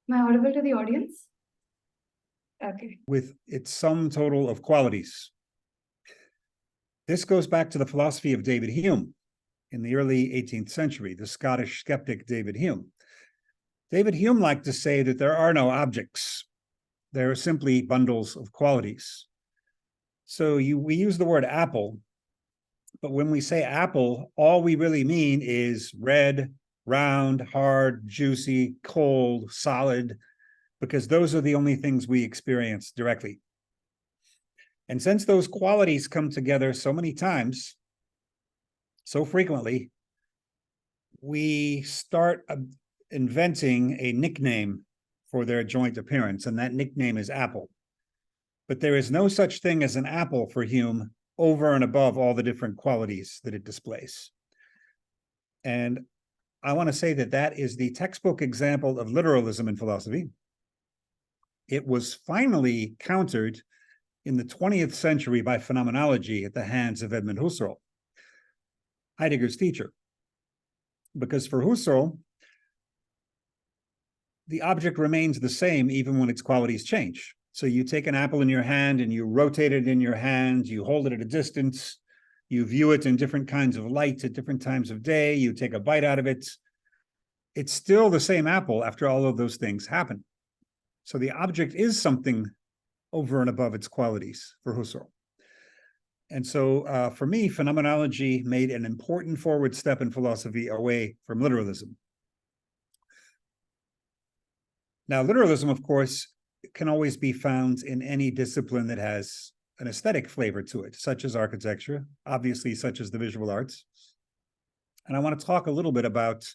Am I audible to the audience? Okay. With its sum total of qualities. This goes back to the philosophy of David Hume in the early 18th century, the Scottish skeptic David Hume. David Hume liked to say that there are no objects. There are simply bundles of qualities. So we use the word apple, but when we say apple, all we really mean is red, round, hard, juicy, cold, solid, because those are the only things we experience directly. And since those qualities come together so many times, so frequently, we start inventing a nickname for their joint appearance, and that nickname is apple. But there is no such thing as an apple for Hume over and above all the different qualities that it displays. And I want to say that that is the textbook example of literalism in philosophy. It was finally countered in the 20th century by phenomenology at the hands of Edmund Husserl, Heidegger's teacher. Because for Husserl, the object remains the same even when its qualities change. So you take an apple in your hand and you rotate it in your hand, you hold it at a distance, you view it in different kinds of light at different times of day, you take a bite out of it. It's still the same apple after all of those things happen. So the object is something over and above its qualities for Husserl. And so for me, phenomenology made an important forward step in philosophy away from literalism. Now, literalism, of course, can always be found in any discipline that has an aesthetic flavor to it, such as architecture, obviously such as the visual arts. And I want to talk a little bit about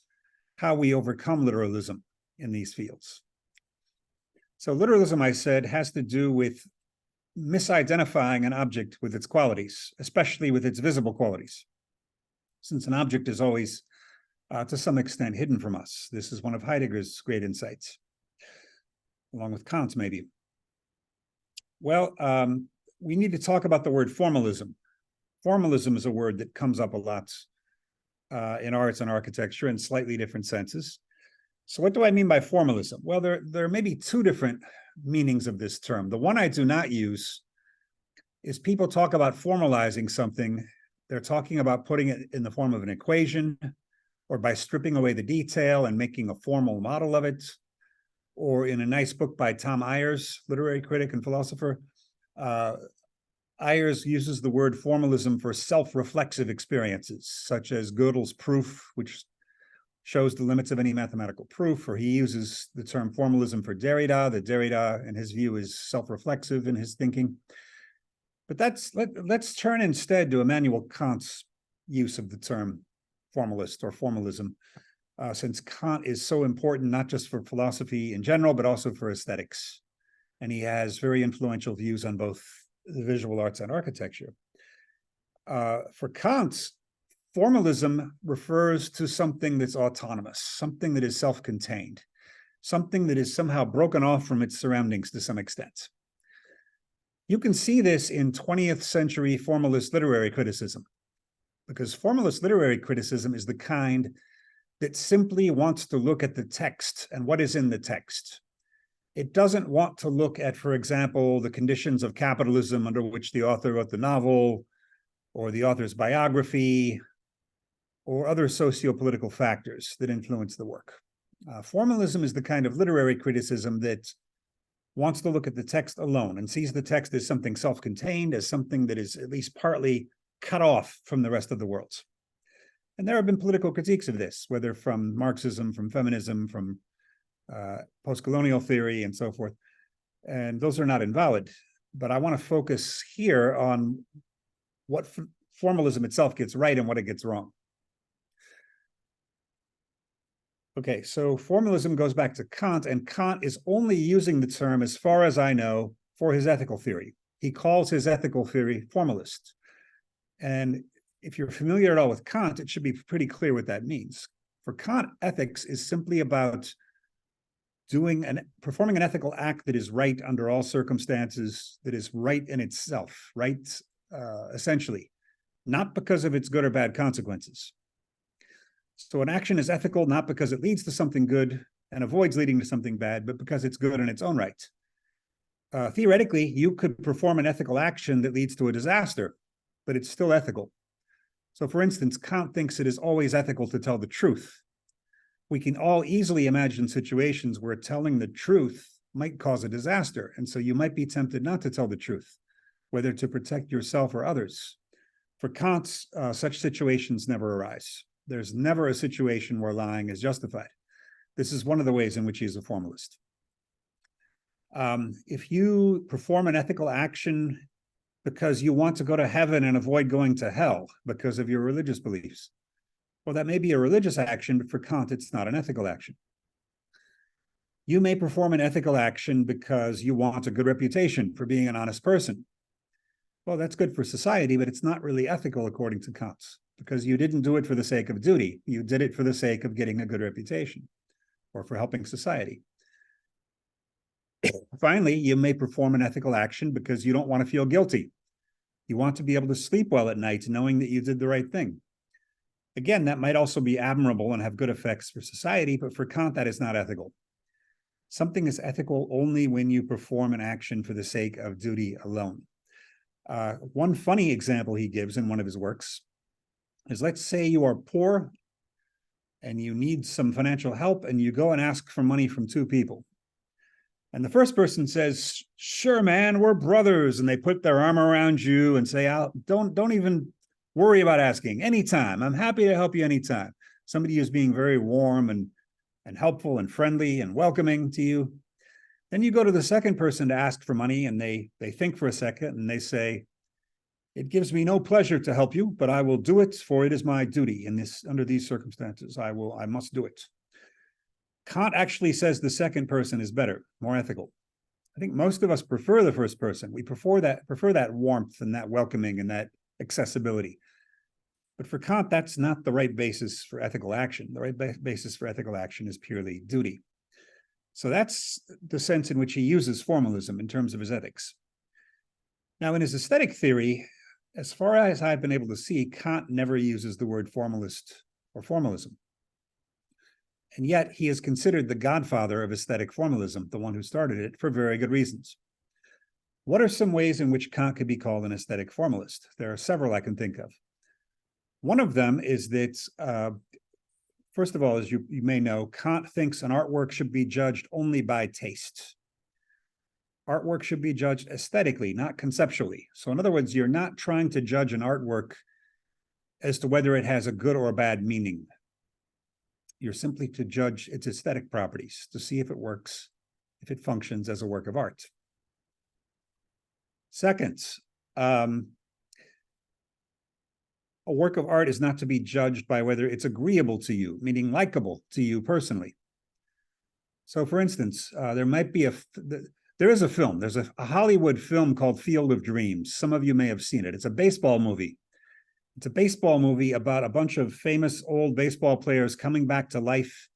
how we overcome literalism in these fields. So literalism, I said, has to do with misidentifying an object with its qualities, especially with its visible qualities, since an object is always, to some extent, hidden from us. This is one of Heidegger's great insights, along with Kant's, maybe. Well, we need to talk about the word formalism. Formalism is a word that comes up a lot in arts and architecture in slightly different senses. So what do I mean by formalism? Well, there may be two different meanings of this term. The one I do not use is people talk about formalizing something. They're talking about putting it in the form of an equation, or by stripping away the detail and making a formal model of it, or in a nice book by Tom Ayers, literary critic and philosopher. Ayers uses the word formalism for self-reflexive experiences, such as Gödel's proof, which shows the limits of any mathematical proof, or he uses the term formalism for Derrida, that Derrida, in his view, is self-reflexive in his thinking. But let's turn instead to Immanuel Kant's use of the term formalist or formalism, since Kant is so important, not just for philosophy in general, but also for aesthetics. And he has very influential views on both the visual arts and architecture. For Kant, formalism refers to something that's autonomous, something that is self-contained, something that is somehow broken off from its surroundings to some extent. You can see this in 20th century formalist literary criticism, because formalist literary criticism is the kind that simply wants to look at the text and what is in the text. It doesn't want to look at, for example, the conditions of capitalism under which the author wrote the novel, or the author's biography, or other socio-political factors that influence the work. Formalism is the kind of literary criticism that wants to look at the text alone and sees the text as something self-contained, as something that is at least partly cut off from the rest of the world. And there have been political critiques of this, whether from Marxism, from feminism, from post-colonial theory, and so forth. And those are not invalid. But I want to focus here on what formalism itself gets right and what it gets wrong. Okay, so formalism goes back to Kant, and Kant is only using the term, as far as I know, for his ethical theory. He calls his ethical theory formalist. And if you're familiar at all with Kant, it should be pretty clear what that means. For Kant, ethics is simply about performing an ethical act that is right under all circumstances, that is right in itself, right, essentially, not because of its good or bad consequences. So an action is ethical not because it leads to something good, and avoids leading to something bad, but because it's good in its own right. Theoretically, you could perform an ethical action that leads to a disaster, but it's still ethical. So for instance, Kant thinks it is always ethical to tell the truth. We can all easily imagine situations where telling the truth might cause a disaster, and so you might be tempted not to tell the truth, whether to protect yourself or others. For Kant, such situations never arise. There's never a situation where lying is justified. This is one of the ways in which he is a formalist. If you perform an ethical action because you want to go to heaven and avoid going to hell because of your religious beliefs, well, that may be a religious action, but for Kant, it's not an ethical action. You may perform an ethical action because you want a good reputation for being an honest person. Well, that's good for society, but it's not really ethical according to Kant, because you didn't do it for the sake of duty. You did it for the sake of getting a good reputation or for helping society. Finally, you may perform an ethical action because you don't want to feel guilty. You want to be able to sleep well at night knowing that you did the right thing. Again, that might also be admirable and have good effects for society, but for Kant, that is not ethical. Something is ethical only when you perform an action for the sake of duty alone. One funny example he gives in one of his works is, let's say you are poor and you need some financial help, and you go and ask for money from two people. And the first person says, sure, man, we're brothers. And they put their arm around you and say, don't even worry about asking anytime. I'm happy to help you anytime. Somebody who's being very warm and helpful and friendly and welcoming to you. Then you go to the second person to ask for money, and they think for a second and they say, it gives me no pleasure to help you, but I will do it, for it is my duty under these circumstances. I must do it. Kant actually says the second person is better, more ethical. I think most of us prefer the first person. We prefer that warmth and that welcoming and that accessibility. But for Kant, that's not the right basis for ethical action. The right basis for ethical action is purely duty. So that's the sense in which he uses formalism in terms of his ethics. Now, in his aesthetic theory, as far as I've been able to see, Kant never uses the word formalist or formalism. And yet he is considered the godfather of aesthetic formalism, the one who started it, for very good reasons. What are some ways in which Kant could be called an aesthetic formalist? There are several I can think of. One of them is that, first of all, as you may know, Kant thinks an artwork should be judged only by taste. Artwork should be judged aesthetically, not conceptually. So in other words, you're not trying to judge an artwork as to whether it has a good or a bad meaning. You're simply to judge its aesthetic properties, to see if it works, if it functions as a work of art. Second, a work of art is not to be judged by whether it's agreeable to you, meaning likable to you personally. So for instance, there is a film, there's a Hollywood film called Field of Dreams. Some of you may have seen it. It's a baseball movie. It's a baseball movie about a bunch of famous old baseball players coming back to life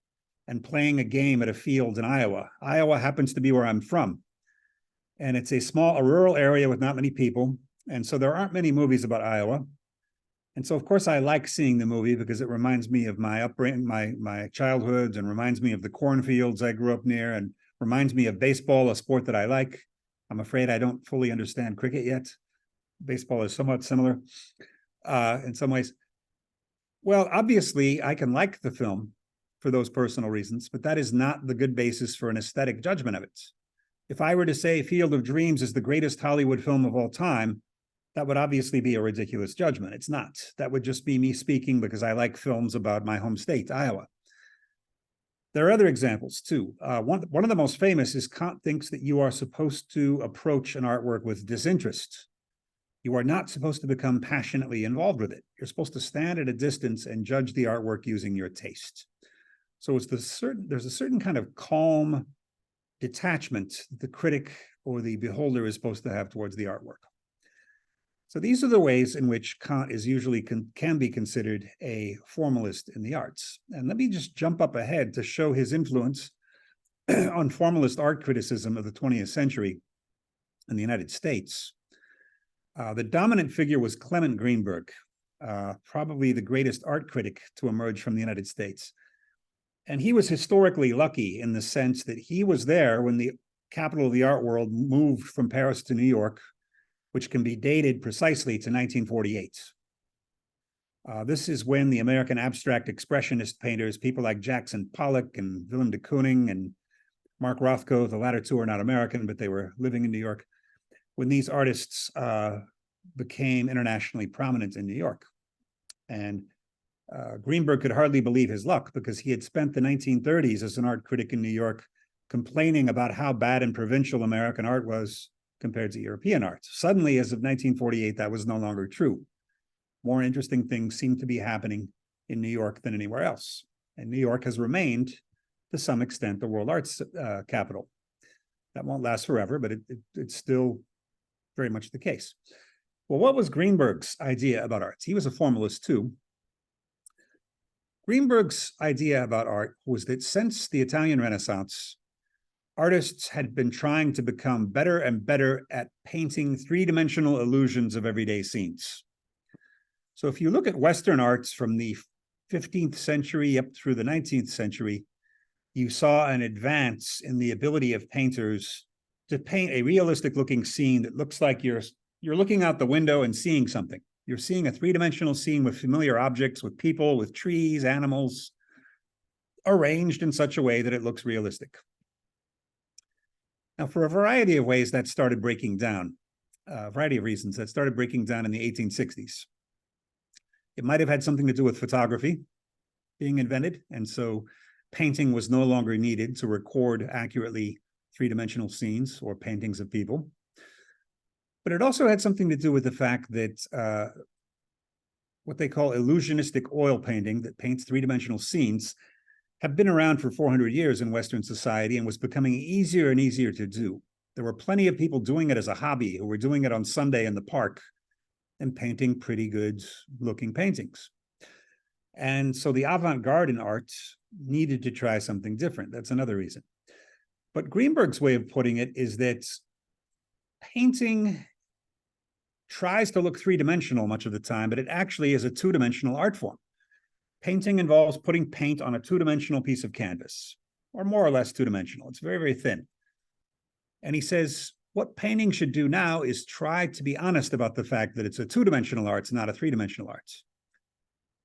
and playing a game at a field in Iowa. Iowa happens to be where I'm from. And it's a rural area with not many people. And so there aren't many movies about Iowa. And so, of course, I like seeing the movie because it reminds me of my upbringing, my childhood, and reminds me of the cornfields I grew up near, and reminds me of baseball, a sport that I like. I'm afraid I don't fully understand cricket yet. Baseball is somewhat similar in some ways. Well, obviously, I can like the film for those personal reasons, but that is not the good basis for an aesthetic judgment of it. If I were to say Field of Dreams is the greatest Hollywood film of all time, that would obviously be a ridiculous judgment. It's not. That would just be me speaking because I like films about my home state, Iowa. There are other examples too. One of the most famous is Kant thinks that you are supposed to approach an artwork with disinterest. You are not supposed to become passionately involved with it. You're supposed to stand at a distance and judge the artwork using your taste. So there's a certain kind of calm detachment that the critic or the beholder is supposed to have towards the artwork. So these are the ways in which Kant is usually can be considered a formalist in the arts. And let me just jump up ahead to show his influence on formalist art criticism of the 20th century in the United States. The dominant figure was Clement Greenberg, probably the greatest art critic to emerge from the United States. And he was historically lucky in the sense that he was there when the capital of the art world moved from Paris to New York, which can be dated precisely to 1948. This is when the American abstract expressionist painters, people like Jackson Pollock and Willem de Kooning and Mark Rothko, the latter two are not American, but they were living in New York, when these artists became internationally prominent in New York. And Greenberg could hardly believe his luck because he had spent the 1930s as an art critic in New York complaining about how bad and provincial American art was compared to European art. Suddenly, as of 1948, that was no longer true. More interesting things seem to be happening in New York than anywhere else. And New York has remained, to some extent, the world arts capital. That won't last forever, but it's still very much the case. Well, what was Greenberg's idea about art? He was a formalist too. Greenberg's idea about art was that since the Italian Renaissance, artists had been trying to become better and better at painting three-dimensional illusions of everyday scenes. So if you look at Western arts from the 15th century up through the 19th century, you saw an advance in the ability of painters to paint a realistic looking scene that looks like you're looking out the window and seeing something. You're seeing a three-dimensional scene with familiar objects, with people, with trees, animals, arranged in such a way that it looks realistic. Now, for a variety of ways, that started breaking down, a variety of reasons that started breaking down in the 1860s. It might have had something to do with photography being invented, and so painting was no longer needed to record accurately three-dimensional scenes or paintings of people. But it also had something to do with the fact that what they call illusionistic oil painting that paints three-dimensional scenes have been around for 400 years in Western society and was becoming easier and easier to do. There were plenty of people doing it as a hobby who were doing it on Sunday in the park and painting pretty good looking paintings. And so the avant-garde in art needed to try something different. That's another reason. But Greenberg's way of putting it is that painting tries to look three-dimensional much of the time, but it actually is a two-dimensional art form. Painting involves putting paint on a two-dimensional piece of canvas, or more or less two-dimensional. It's very, very thin. And he says, what painting should do now is try to be honest about the fact that it's a two-dimensional art, not a three-dimensional art.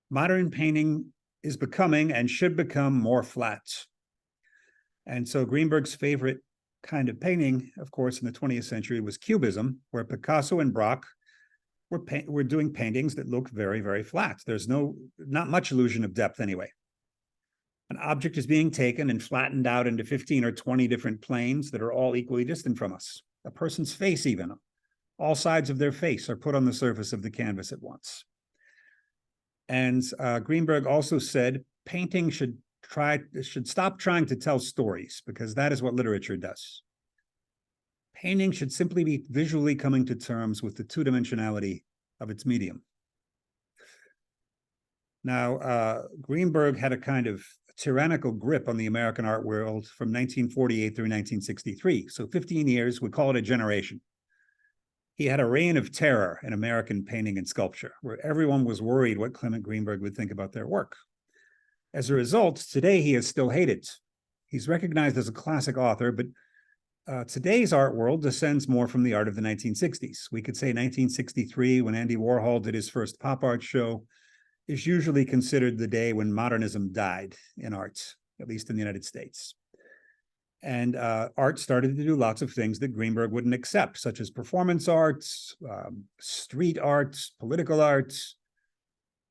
Modern painting is becoming and should become more flat. And so Greenberg's favorite kind of painting, of course, in the 20th century was Cubism, where Picasso and Braque were doing paintings that look very, very flat. There's not much illusion of depth anyway. An object is being taken and flattened out into 15 or 20 different planes that are all equally distant from us. A person's face even, all sides of their face are put on the surface of the canvas at once. And Greenberg also said painting should stop trying to tell stories, because that is what literature does. Painting should simply be visually coming to terms with the two-dimensionality of its medium. Now, Greenberg had a kind of tyrannical grip on the American art world from 1948 through 1963. So 15 years, we call it a generation. He had a reign of terror in American painting and sculpture, where everyone was worried what Clement Greenberg would think about their work. As a result, today he is still hated. He's recognized as a classic author, but today's art world descends more from the art of the 1960s. We could say 1963, when Andy Warhol did his first pop art show, is usually considered the day when modernism died in art, at least in the United States. And art started to do lots of things that Greenberg wouldn't accept, such as performance arts, street arts, political arts,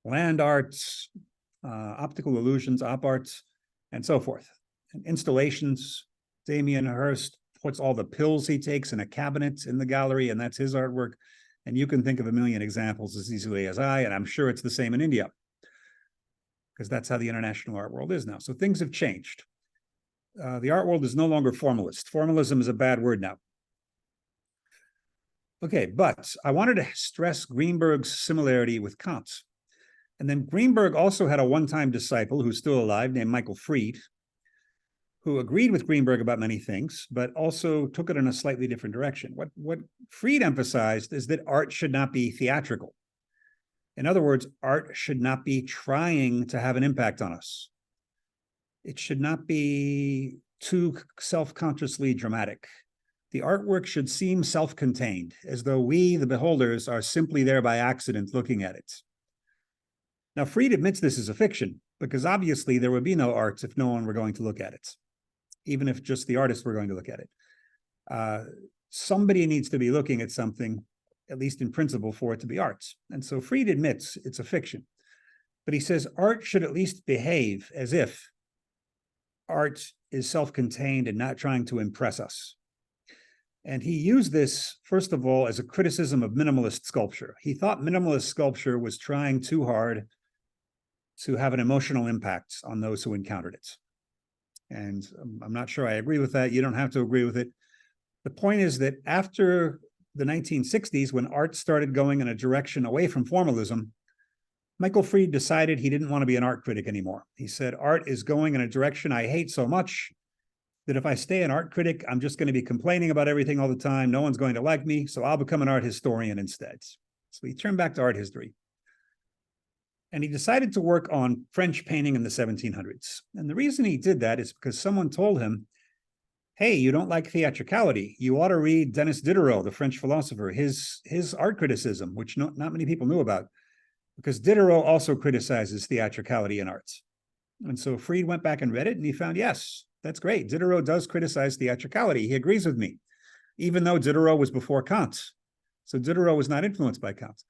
land arts, optical illusions, op arts, and so forth. And installations. Damien Hirst puts all the pills he takes in a cabinet in the gallery, and that's his artwork. And you can think of a million examples as easily as I, and I'm sure it's the same in India, because that's how the international art world is now. So things have changed. The art world is no longer formalist. Formalism is a bad word now. Okay, but I wanted to stress Greenberg's similarity with Kant. And then Greenberg also had a one-time disciple who's still alive named Michael Fried, who agreed with Greenberg about many things, but also took it in a slightly different direction. What Fried emphasized is that art should not be theatrical. In other words, art should not be trying to have an impact on us. It should not be too self-consciously dramatic. The artwork should seem self-contained, as though we, the beholders, are simply there by accident looking at it. Now, Fried admits this is a fiction, because obviously there would be no art if no one were going to look at it, even if just the artists were going to look at it. Somebody needs to be looking at something, at least in principle, for it to be art. And so Fried admits it's a fiction, but he says art should at least behave as if art is self-contained and not trying to impress us. And he used this, first of all, as a criticism of minimalist sculpture. He thought minimalist sculpture was trying too hard to have an emotional impact on those who encountered it. And I'm not sure I agree with that. You don't have to agree with it. The point is that after the 1960s, when art started going in a direction away from formalism, Michael Fried decided he didn't want to be an art critic anymore. He said, art is going in a direction I hate so much that if I stay an art critic, I'm just going to be complaining about everything all the time. No one's going to like me, so I'll become an art historian instead. So he turned back to art history. And he decided to work on French painting in the 1700s. And the reason he did that is because someone told him, hey, you don't like theatricality. You ought to read Denis Diderot, the French philosopher, his art criticism, which not many people knew about, because Diderot also criticizes theatricality in art. And so Fried went back and read it, and he found, yes, that's great. Diderot does criticize theatricality. He agrees with me, even though Diderot was before Kant. So Diderot was not influenced by Kant.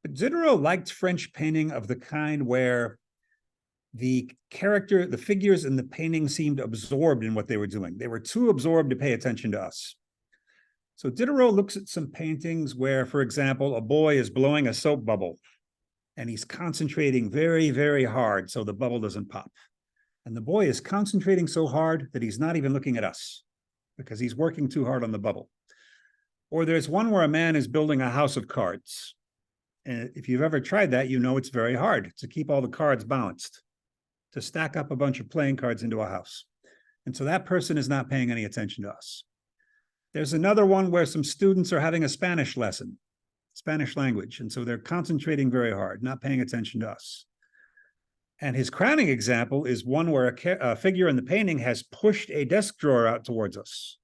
But Diderot liked French painting of the kind where the figures in the painting seemed absorbed in what they were doing. They were too absorbed to pay attention to us. So Diderot looks at some paintings where, for example, a boy is blowing a soap bubble, and he's concentrating very, very hard so the bubble doesn't pop. And the boy is concentrating so hard that he's not even looking at us because he's working too hard on the bubble. Or there's one where a man is building a house of cards. And if you've ever tried that, you know it's very hard to keep all the cards balanced, to stack up a bunch of playing cards into a house. And so that person is not paying any attention to us. There's another one where some students are having a Spanish lesson, Spanish language, and so they're concentrating very hard, not paying attention to us. And his crowning example is one where a figure in the painting has pushed a desk drawer out towards us,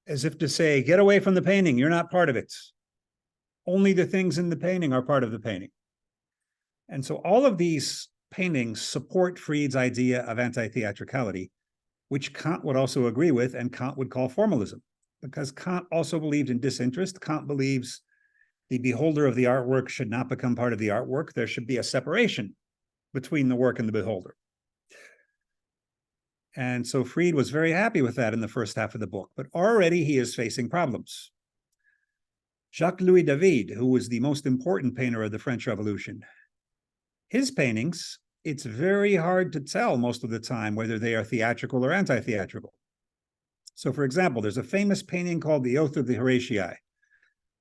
as if to say, get away from the painting, you're not part of it. Only the things in the painting are part of the painting. And so all of these paintings support Fried's idea of anti-theatricality, which Kant would also agree with and Kant would call formalism, because Kant also believed in disinterest. Kant believes the beholder of the artwork should not become part of the artwork. There should be a separation between the work and the beholder. And so Fried was very happy with that in the first half of the book, but already he is facing problems. Jacques-Louis David, who was the most important painter of the French Revolution, his paintings, it's very hard to tell most of the time whether they are theatrical or anti-theatrical. So, for example, there's a famous painting called The Oath of the Horatii,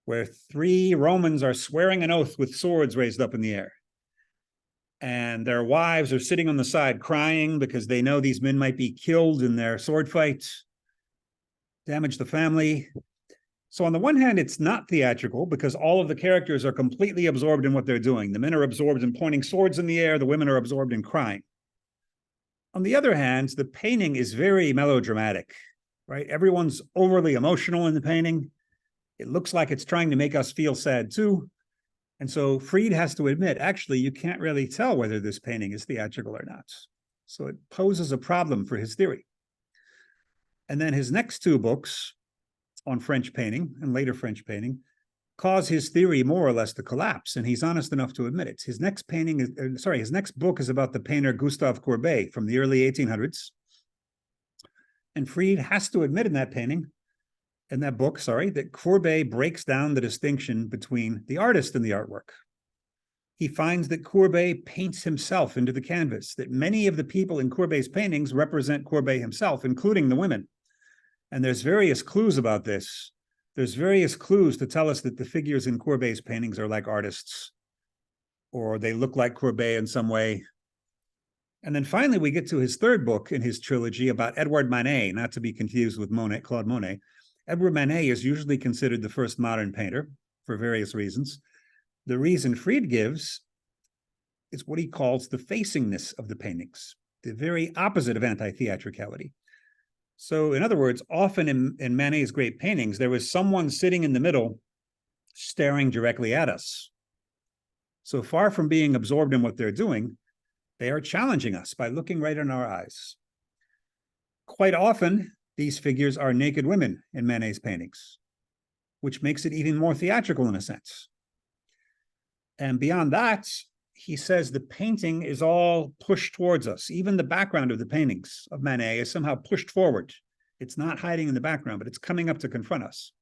where 3 Romans are swearing an oath with swords raised up in the air. And their wives are sitting on the side crying because they know these men might be killed in their sword fight, damage the family. So on the one hand, it's not theatrical because all of the characters are completely absorbed in what they're doing. The men are absorbed in pointing swords in the air. The women are absorbed in crying. On the other hand, the painting is very melodramatic, right? Everyone's overly emotional in the painting. It looks like it's trying to make us feel sad too. And so Fried has to admit, actually, you can't really tell whether this painting is theatrical or not. So it poses a problem for his theory. And then his next 2 books on French painting and later French painting cause his theory more or less to collapse. And he's honest enough to admit it. His next book is about the painter Gustave Courbet from the early 1800s. And Fried has to admit in that book, that Courbet breaks down the distinction between the artist and the artwork. He finds that Courbet paints himself into the canvas, that many of the people in Courbet's paintings represent Courbet himself, including the women. And there's various clues about this. There's various clues to tell us that the figures in Courbet's paintings are like artists, or they look like Courbet in some way. And then finally, we get to his 3rd book in his trilogy about Edouard Manet, not to be confused with Claude Monet. Edouard Manet is usually considered the first modern painter for various reasons. The reason Fried gives is what he calls the facingness of the paintings. the very opposite of anti-theatricality. So in other words, often in Manet's great paintings, there was someone sitting in the middle staring directly at us. So far from being absorbed in what they're doing, they are challenging us by looking right in our eyes. Quite often, these figures are naked women in Manet's paintings, which makes it even more theatrical in a sense. And beyond that, he says the painting is all pushed towards us. Even the background of the paintings of Manet is somehow pushed forward. It's not hiding in the background, but it's coming up to confront us.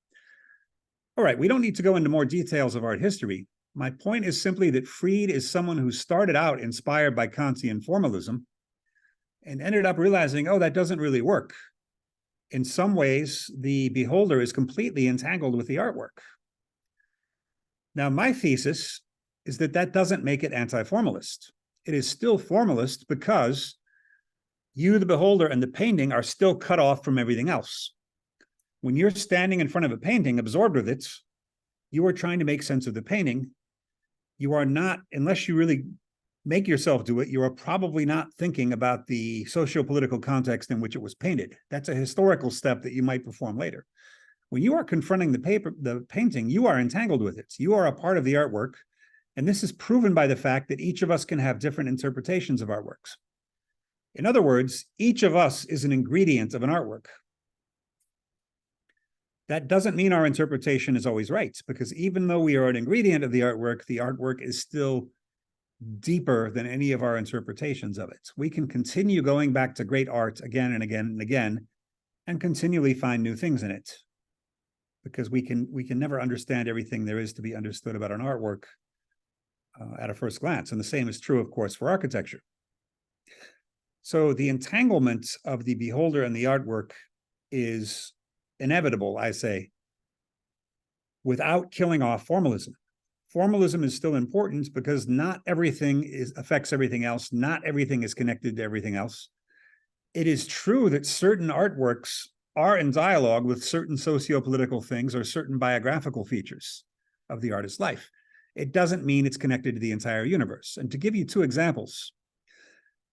All right, we don't need to go into more details of art history. My point is simply that Fried is someone who started out inspired by Kantian formalism and ended up realizing, oh, that doesn't really work. In some ways, the beholder is completely entangled with the artwork. Now, my thesis is that that doesn't make it anti-formalist. It is still formalist because you, the beholder, and the painting are still cut off from everything else. When you're standing in front of a painting, absorbed with it, you are trying to make sense of the painting. You are not, unless you really make yourself do it, you are probably not thinking about the socio-political context in which it was painted. That's a historical step that you might perform later. When you are confronting the painting, you are entangled with it. You are a part of the artwork. And this is proven by the fact that each of us can have different interpretations of artworks. In other words, each of us is an ingredient of an artwork. That doesn't mean our interpretation is always right, because even though we are an ingredient of the artwork is still deeper than any of our interpretations of it. We can continue going back to great art again and again and again, and continually find new things in it, because we can never understand everything there is to be understood about an artwork at a first glance. And the same is true, of course, for architecture. So the entanglement of the beholder and the artwork is inevitable, I say, without killing off formalism. Formalism is still important because not everything affects everything else. Not everything is connected to everything else. It is true that certain artworks are in dialogue with certain socio-political things or certain biographical features of the artist's life. It doesn't mean it's connected to the entire universe. And to give you two examples,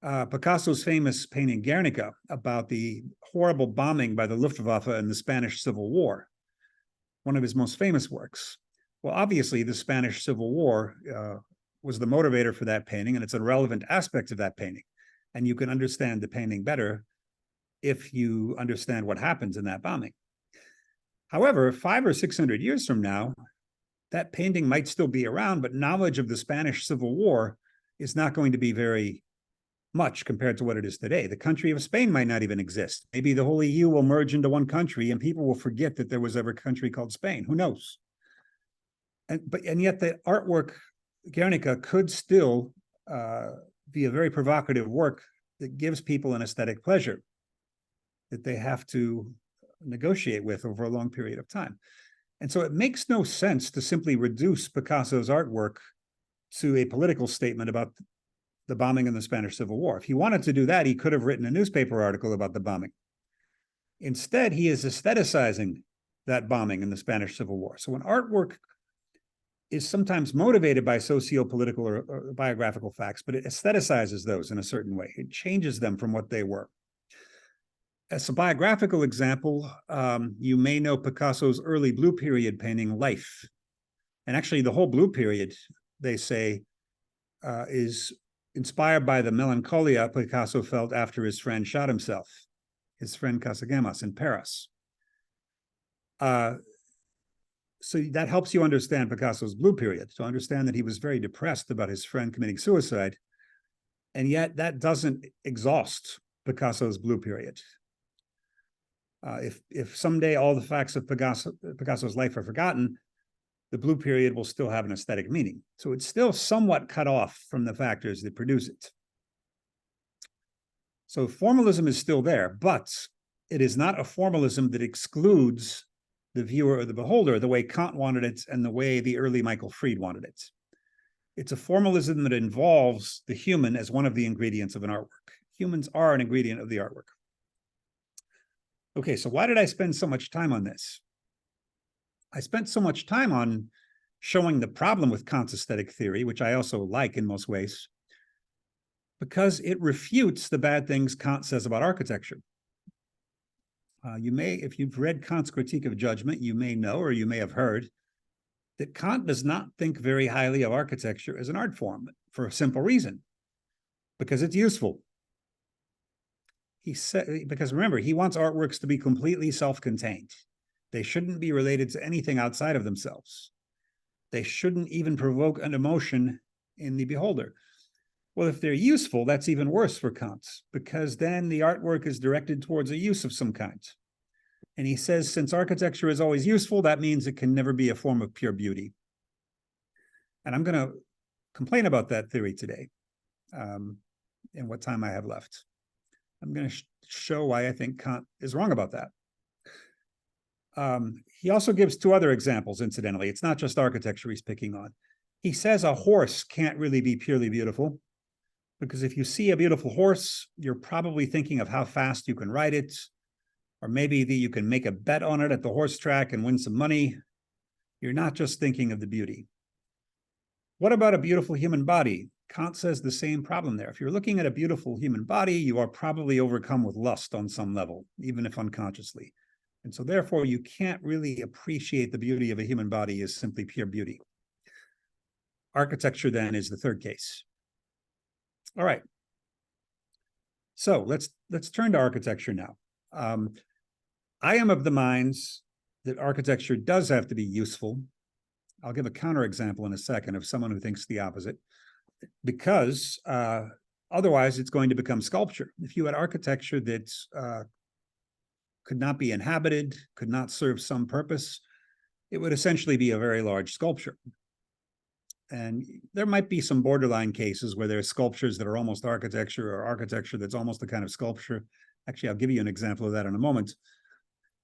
Picasso's famous painting Guernica about the horrible bombing by the Luftwaffe in the Spanish Civil War, one of his most famous works. Well, obviously, the Spanish Civil War was the motivator for that painting, and it's a relevant aspect of that painting. And you can understand the painting better if you understand what happens in that bombing. However, 500 or 600 years from now, that painting might still be around, but knowledge of the Spanish Civil War is not going to be very much compared to what it is today. The country of Spain might not even exist. Maybe the whole EU will merge into one country and people will forget that there was ever a country called Spain. Who knows? And yet the artwork, Guernica, could still be a very provocative work that gives people an aesthetic pleasure that they have to negotiate with over a long period of time. And so it makes no sense to simply reduce Picasso's artwork to a political statement about the bombing in the Spanish Civil War. If he wanted to do that, he could have written a newspaper article about the bombing. Instead, he is aestheticizing that bombing in the Spanish Civil War. So when artwork is sometimes motivated by socio-political or biographical facts, but it aestheticizes those in a certain way. It changes them from what they were. As a biographical example, you may know Picasso's early Blue Period painting, Life. And actually, the whole Blue Period, they say, is inspired by the melancholia Picasso felt after his friend shot himself, his friend Casagemas in Paris. So that helps you understand Picasso's Blue Period, to understand that he was very depressed about his friend committing suicide. And yet that doesn't exhaust Picasso's Blue Period. If someday all the facts of Picasso's life are forgotten, the Blue Period will still have an aesthetic meaning. So it's still somewhat cut off from the factors that produce it. So formalism is still there, but it is not a formalism that excludes the viewer or the beholder the way Kant wanted it and the way the early Michael Fried wanted it. It's a formalism that involves the human as one of the ingredients of an artwork. Humans are an ingredient of the artwork. Okay, so why did I spend so much time on this? I spent so much time on showing the problem with Kant's aesthetic theory, which I also like in most ways, because it refutes the bad things Kant says about architecture. You may, if you've read Kant's Critique of Judgment, you may know, or you may have heard, that Kant does not think very highly of architecture as an art form for a simple reason, because it's useful. He said, because remember, he wants artworks to be completely self-contained. They shouldn't be related to anything outside of themselves. They shouldn't even provoke an emotion in the beholder. Well, if they're useful, that's even worse for Kant, because then the artwork is directed towards a use of some kind. And he says, since architecture is always useful, that means it can never be a form of pure beauty. And I'm going to complain about that theory today, in what time I have left. I'm going to show why I think Kant is wrong about that. He also gives two other examples, incidentally. It's not just architecture he's picking on. He says a horse can't really be purely beautiful, because if you see a beautiful horse, you're probably thinking of how fast you can ride it, or maybe that you can make a bet on it at the horse track and win some money. You're not just thinking of the beauty. What about a beautiful human body? Kant says the same problem there. If you're looking at a beautiful human body, you are probably overcome with lust on some level, even if unconsciously. And so therefore, you can't really appreciate the beauty of a human body as simply pure beauty. Architecture, then, is the third case. All right. So let's turn to architecture now. I am of the minds that architecture does have to be useful. I'll give a counterexample in a second of someone who thinks the opposite, because otherwise it's going to become sculpture. If you had architecture that could not be inhabited, could not serve some purpose, it would essentially be a very large sculpture. And there might be some borderline cases where there's sculptures that are almost architecture, or architecture that's almost a kind of sculpture. Actually, I'll give you an example of that in a moment.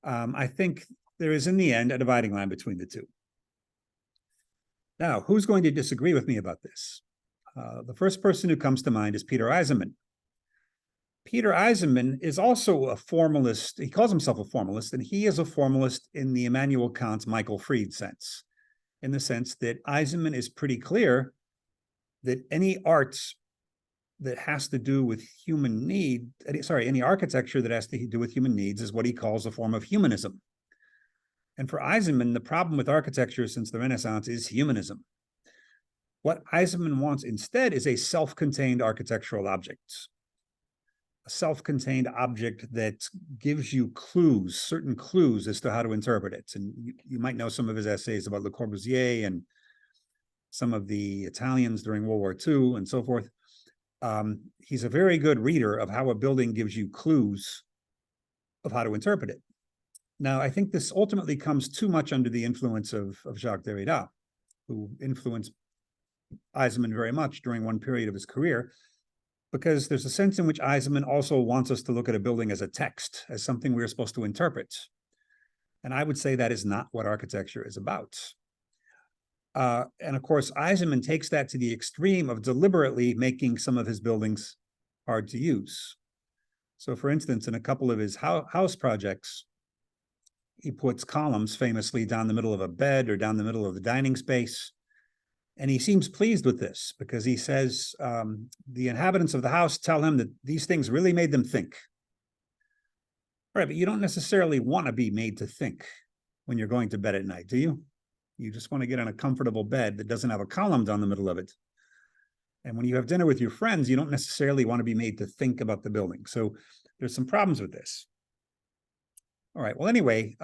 I think there is, in the end, a dividing line between the two. Now, who's going to disagree with me about this? The first person who comes to mind is Peter Eisenman. Peter Eisenman is also a formalist. He calls himself a formalist, and he is a formalist in the Immanuel Kant, Michael Fried sense, in the sense that Eisenman is pretty clear that any art that has to do with human need, any architecture that has to do with human needs is what he calls a form of humanism. And for Eisenman, the problem with architecture since the Renaissance is humanism. What Eisenman wants instead is a self-contained architectural object, a self-contained object that gives you clues, certain clues as to how to interpret it. And you might know some of his essays about Le Corbusier and some of the Italians during World War II and so forth. He's a very good reader of how a building gives you clues of how to interpret it. Now, I think this ultimately comes too much under the influence of Jacques Derrida, who influenced Eisenman very much during one period of his career, because there's a sense in which Eisenman also wants us to look at a building as a text, as something we're supposed to interpret. And I would say that is not what architecture is about. And of course, Eisenman takes that to the extreme of deliberately making some of his buildings hard to use. So for instance, in a couple of his house projects, he puts columns famously down the middle of a bed or down the middle of the dining space. And he seems pleased with this because he says the inhabitants of the house tell him that these things really made them think. Right, but you don't necessarily want to be made to think when you're going to bed at night, do you? You just want to get on a comfortable bed that doesn't have a column down the middle of it. And when you have dinner with your friends, you don't necessarily want to be made to think about the building. So there's some problems with this. All right, well, anyway,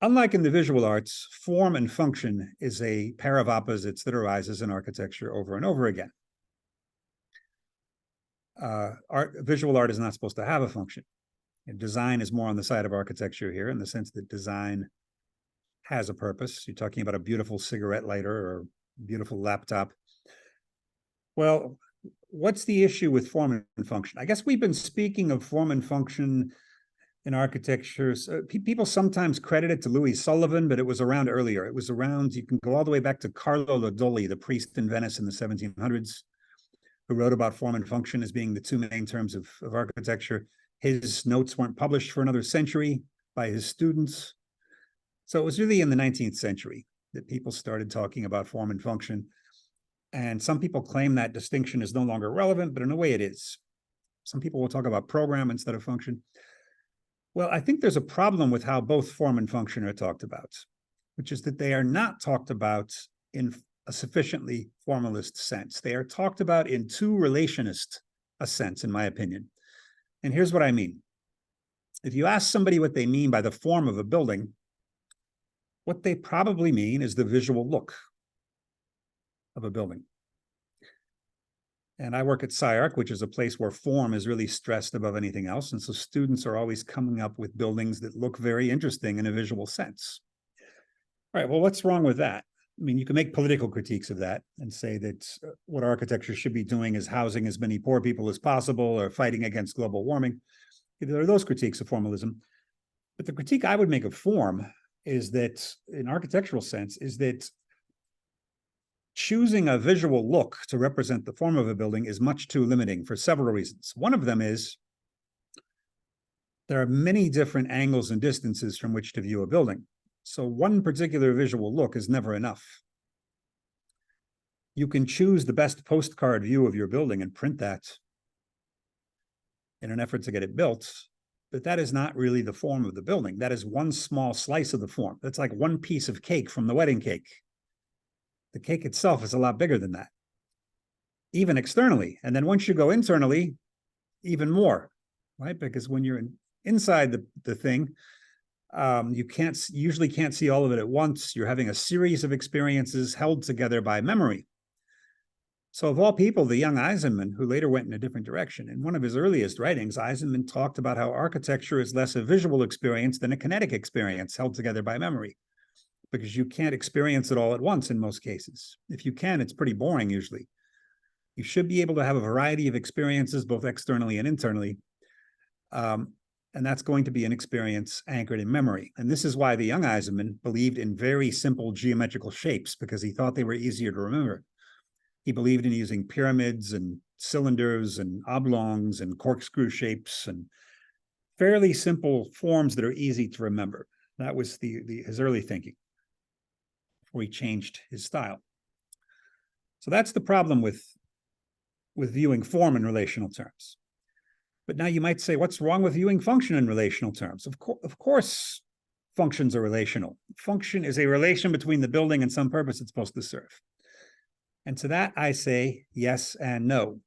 unlike in the visual arts, form and function is a pair of opposites that arises in architecture over and over again. Visual art is not supposed to have a function. And design is more on the side of architecture here in the sense that design has a purpose. You're talking about a beautiful cigarette lighter or a beautiful laptop. Well, what's the issue with form and function? I guess we've been speaking of form and function in architecture. People sometimes credit it to Louis Sullivan, but it was around earlier. It was around, you can go all the way back to Carlo Lodoli, the priest in Venice in the 1700s, who wrote about form and function as being the two main terms of architecture. His notes weren't published for another century by his students. So it was really in the 19th century that people started talking about form and function. And some people claim that distinction is no longer relevant, but in a way it is. Some people will talk about program instead of function. Well, I think there's a problem with how both form and function are talked about, which is that they are not talked about in a sufficiently formalist sense. They are talked about in too relationist a sense, in my opinion. And here's what I mean. If you ask somebody what they mean by the form of a building, what they probably mean is the visual look of a building. And I work at Sci-Arc, which is a place where form is really stressed above anything else. And so students are always coming up with buildings that look very interesting in a visual sense. All right, well, what's wrong with that? I mean, you can make political critiques of that and say that what architecture should be doing is housing as many poor people as possible or fighting against global warming. There are those critiques of formalism. But the critique I would make of form is that, in architectural sense, is that choosing a visual look to represent the form of a building is much too limiting for several reasons. One of them is there are many different angles and distances from which to view a building. So one particular visual look is never enough. You can choose the best postcard view of your building and print that in an effort to get it built, but that is not really the form of the building. That is one small slice of the form. That's like one piece of cake from the wedding cake. The cake itself is a lot bigger than that, even externally. And then once you go internally, even more, right? Because when you're inside the thing, you usually can't see all of it at once. You're having a series of experiences held together by memory. So of all people, the young Eisenman, who later went in a different direction, in one of his earliest writings, Eisenman talked about how architecture is less a visual experience than a kinetic experience held together by memory, because you can't experience it all at once in most cases. If you can, it's pretty boring usually. You should be able to have a variety of experiences, both externally and internally. And that's going to be an experience anchored in memory. And this is why the young Eisenman believed in very simple geometrical shapes, because he thought they were easier to remember. He believed in using pyramids and cylinders and oblongs and corkscrew shapes and fairly simple forms that are easy to remember. That was his early thinking before he changed his style. So that's the problem with viewing form in relational terms. But now you might say, what's wrong with viewing function in relational terms? Of course, functions are relational. Function is a relation between the building and some purpose it's supposed to serve. And to that, I say yes and no.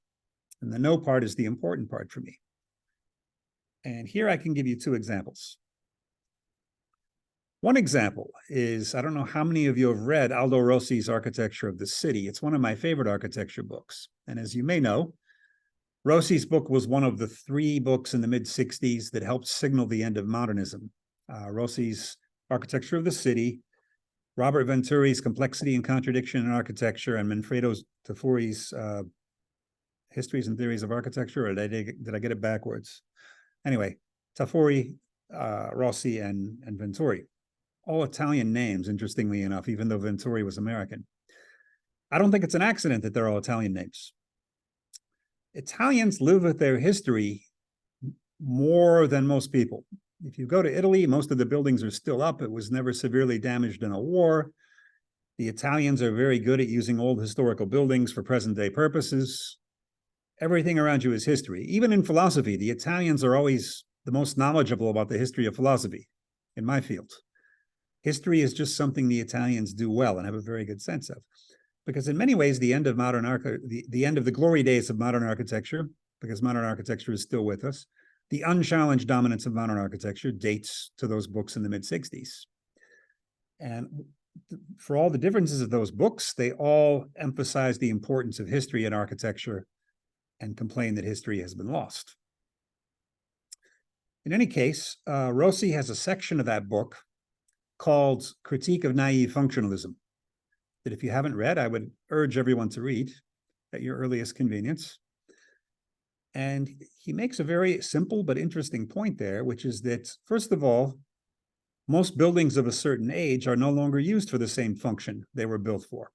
And the no part is the important part for me. And here I can give you two examples. One example is, I don't know how many of you have read Aldo Rossi's Architecture of the City. It's one of my favorite architecture books. And as you may know, Rossi's book was one of the 3 books in the mid-60s that helped signal the end of modernism. Rossi's Architecture of the City, Robert Venturi's Complexity and Contradiction in Architecture, and Manfredo Tafuri's Histories and Theories of Architecture, or did I get it backwards? Anyway, Tafuri, Rossi, and Venturi. All Italian names, interestingly enough, even though Venturi was American. I don't think it's an accident that they're all Italian names. Italians live with their history more than most people. If you go to Italy, most of the buildings are still up. It was never severely damaged in a war. The Italians are very good at using old historical buildings for present-day purposes. Everything around you is history. Even in philosophy, the Italians are always the most knowledgeable about the history of philosophy in my field. History is just something the Italians do well and have a very good sense of. Because in many ways, the end of the end of the glory days of modern architecture, because modern architecture is still with us, the unchallenged dominance of modern architecture dates to those books in the mid-60s. And for all the differences of those books, they all emphasize the importance of history in architecture and complain that history has been lost. In any case, Rossi has a section of that book called Critique of Naive Functionalism, that if you haven't read, I would urge everyone to read at your earliest convenience. And he makes a very simple but interesting point there, which is that, first of all, most buildings of a certain age are no longer used for the same function they were built for.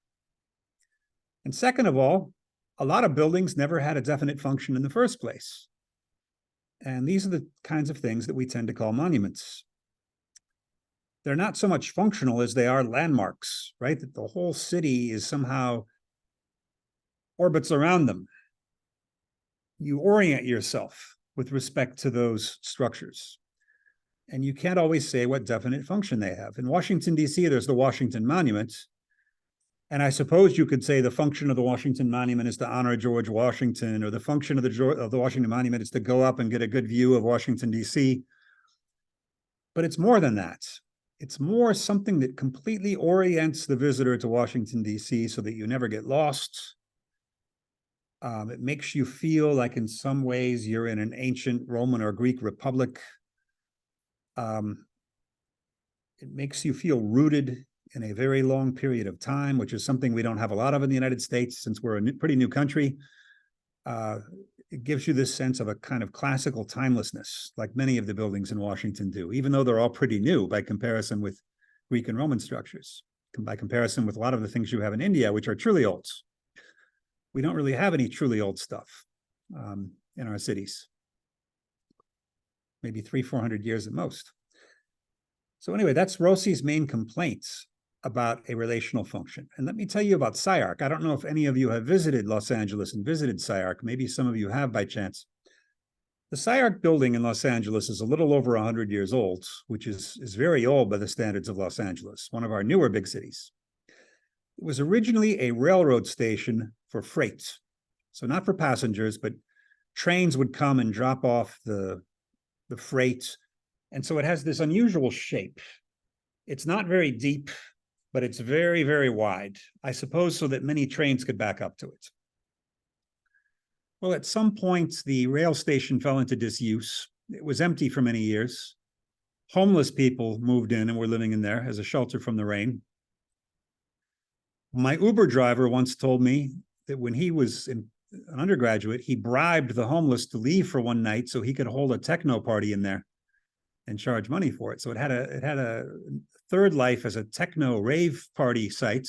And second of all, a lot of buildings never had a definite function in the first place. And these are the kinds of things that we tend to call monuments. They're not so much functional as they are landmarks, right? That the whole city is somehow orbits around them, you orient yourself with respect to those structures. And you can't always say what definite function they have. In Washington, D.C., there's the Washington Monument. And I suppose you could say the function of the Washington Monument is to honor George Washington, or the function of the Washington Monument is to go up and get a good view of Washington, D.C. But it's more than that. It's more something that completely orients the visitor to Washington, D.C. so that you never get lost. It makes you feel like in some ways you're in an ancient Roman or Greek republic. It makes you feel rooted in a very long period of time, which is something we don't have a lot of in the United States since we're a pretty new country. It gives you this sense of a kind of classical timelessness, like many of the buildings in Washington do, even though they're all pretty new by comparison with Greek and Roman structures, by comparison with a lot of the things you have in India, which are truly old. We don't really have any truly old stuff in our cities. Maybe 300-400 years at most. So anyway, that's Rossi's main complaints about a relational function. And let me tell you about Sci-Arc. I don't know if any of you have visited Los Angeles and visited Sci-Arc. Maybe some of you have by chance. The Sci-Arc building in Los Angeles is a little over 100 years old, which is very old by the standards of Los Angeles, one of our newer big cities. It was originally a railroad station for freight. So not for passengers, but trains would come and drop off the freight. And so it has this unusual shape. It's not very deep, but it's very, very wide, I suppose, so that many trains could back up to it. Well, at some point, the rail station fell into disuse. It was empty for many years. Homeless people moved in and were living in there as a shelter from the rain. My Uber driver once told me that when he was an undergraduate, he bribed the homeless to leave for one night so he could hold a techno party in there and charge money for it. So it had a third life as a techno rave party site.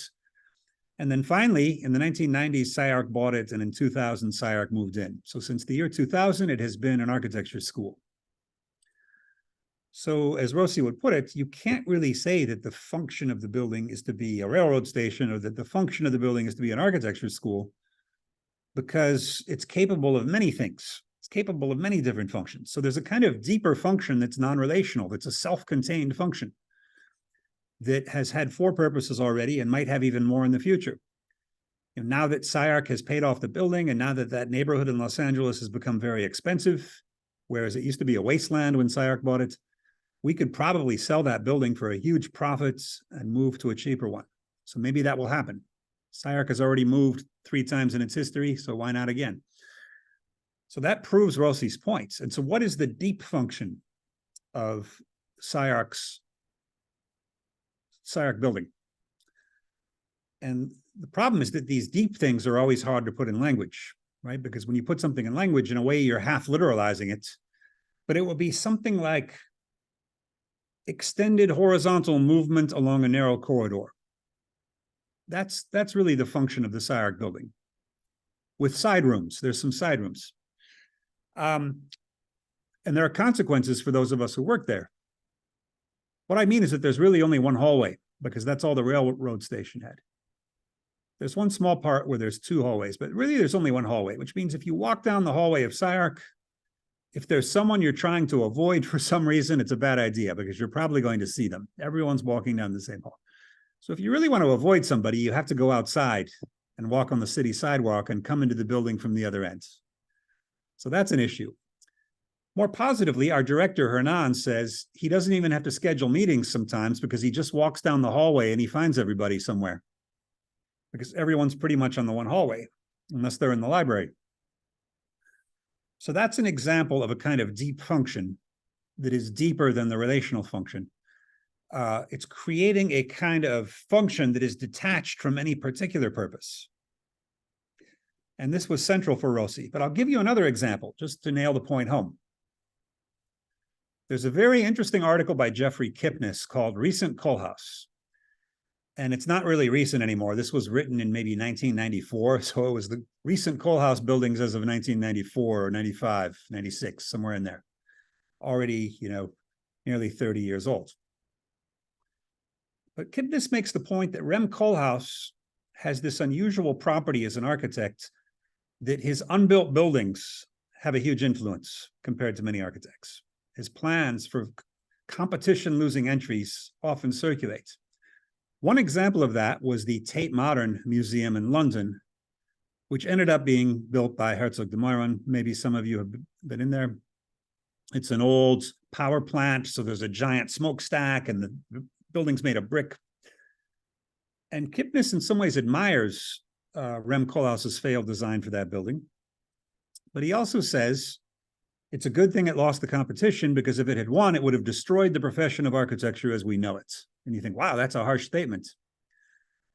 And then finally, in the 1990s, Sci-Arc bought it, and in 2000, Sci-Arc moved in. So since the year 2000, it has been an architecture school. So as Rossi would put it, you can't really say that the function of the building is to be a railroad station or that the function of the building is to be an architecture school, because it's capable of many things. It's capable of many different functions. So there's a kind of deeper function that's non-relational, that's a self-contained function that has had 4 purposes already and might have even more in the future. And now that Sci-Arc has paid off the building, and now that that neighborhood in Los Angeles has become very expensive, whereas it used to be a wasteland when Sci-Arc bought it, we could probably sell that building for a huge profit and move to a cheaper one. So maybe that will happen. Sci-Arc has already moved 3 times in its history, so why not again? So that proves Rossi's points. And so what is the deep function of Sci-Arc building? And the problem is that these deep things are always hard to put in language, right? Because when you put something in language, in a way, you're half literalizing it, but it will be something like extended horizontal movement along a narrow corridor. That's really the function of the Sci-Arc building. With side rooms, there's some side rooms. And there are consequences for those of us who work there. What I mean is that there's really only one hallway, because that's all the railroad station had. There's one small part where there's 2 hallways, but really there's only one hallway, which means if you walk down the hallway of Sci-Arc, if there's someone you're trying to avoid for some reason, it's a bad idea, because you're probably going to see them. Everyone's walking down the same hall. So if you really want to avoid somebody, you have to go outside and walk on the city sidewalk and come into the building from the other end. So that's an issue. More positively, our director, Hernan, says he doesn't even have to schedule meetings sometimes, because he just walks down the hallway and he finds everybody somewhere, because everyone's pretty much on the one hallway, unless they're in the library. So that's an example of a kind of deep function that is deeper than the relational function. It's creating a kind of function that is detached from any particular purpose. And this was central for Rossi. But I'll give you another example, just to nail the point home. There's a very interesting article by Jeffrey Kipnis called Recent Kohlhaas. And it's not really recent anymore. This was written in maybe 1994. So it was the recent Kohlhaas buildings as of 1994 or 95, 96, somewhere in there. Already, nearly 30 years old. But Kipnis makes the point that Rem Koolhaas has this unusual property as an architect that his unbuilt buildings have a huge influence compared to many architects. His plans for competition-losing entries often circulate. One example of that was the Tate Modern Museum in London, which ended up being built by Herzog de Meuron. Maybe some of you have been in there. It's an old power plant, so there's a giant smokestack, and the building's made of brick. And Kipnis in some ways admires Rem Koolhaas's failed design for that building. But he also says it's a good thing it lost the competition, because if it had won, it would have destroyed the profession of architecture as we know it. And you think, wow, that's a harsh statement.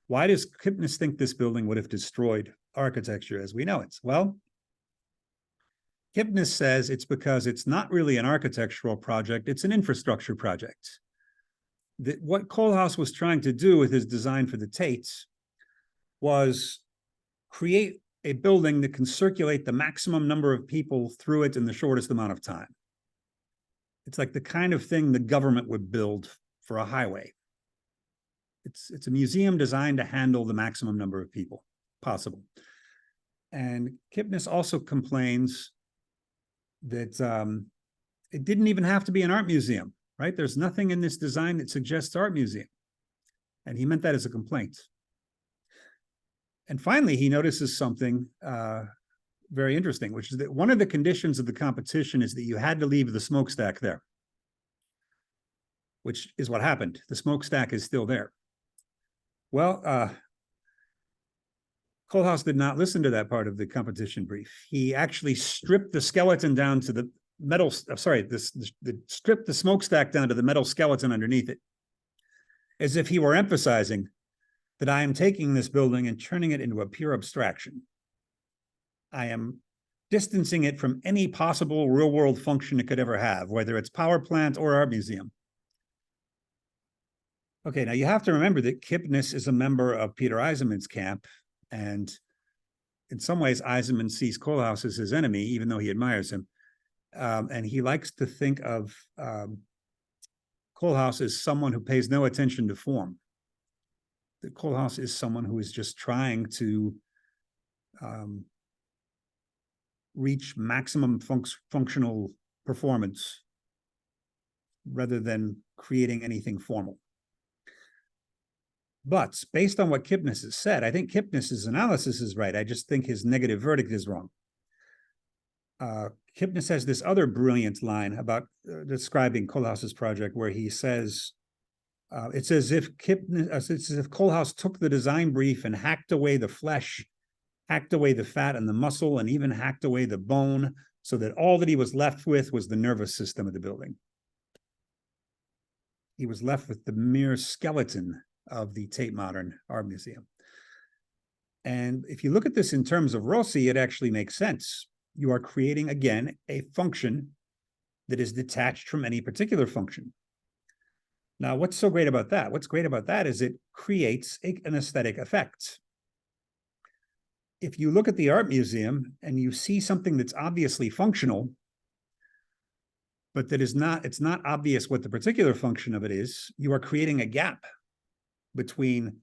Why does Kipnis think this building would have destroyed architecture as we know it? Well, Kipnis says it's because it's not really an architectural project, it's an infrastructure project. What Koolhaas was trying to do with his design for the Tates was create a building that can circulate the maximum number of people through it in the shortest amount of time. It's like the kind of thing the government would build for a highway. It's a museum designed to handle the maximum number of people possible. And Kipnis also complains that it didn't even have to be an art museum, right? There's nothing in this design that suggests art museum. And he meant that as a complaint. And finally, he notices something very interesting, which is that one of the conditions of the competition is that you had to leave the smokestack there, which is what happened. The smokestack is still there. Well, Koolhaas did not listen to that part of the competition brief. He actually stripped the skeleton down to the metal, stripped the smokestack down to the metal skeleton underneath it, as if he were emphasizing that I am taking this building and turning it into a pure abstraction. I am distancing it from any possible real-world function it could ever have, whether it's power plant or art museum. Okay, now you have to remember that Kipnis is a member of Peter Eisenman's camp, and in some ways, Eisenman sees Koolhaas as his enemy, even though he admires him. And he likes to think of Koolhaas as someone who pays no attention to form. That Koolhaas is someone who is just trying to reach maximum functional performance rather than creating anything formal. But based on what Kipnis has said, I think Kipnis's analysis is right. I just think his negative verdict is wrong. Kipnis has this other brilliant line about describing Koolhaas's project, where he says, it's as if Koolhaas took the design brief and hacked away the flesh, hacked away the fat and the muscle, and even hacked away the bone, so that all that he was left with was the nervous system of the building. He was left with the mere skeleton of the Tate Modern Art Museum. And if you look at this in terms of Rossi, it actually makes sense. You are creating, again, a function that is detached from any particular function. Now, what's so great about that? What's great about that is it creates an aesthetic effect. If you look at the art museum and you see something that's obviously functional, but that is not, it's not obvious what the particular function of it is, you are creating a gap between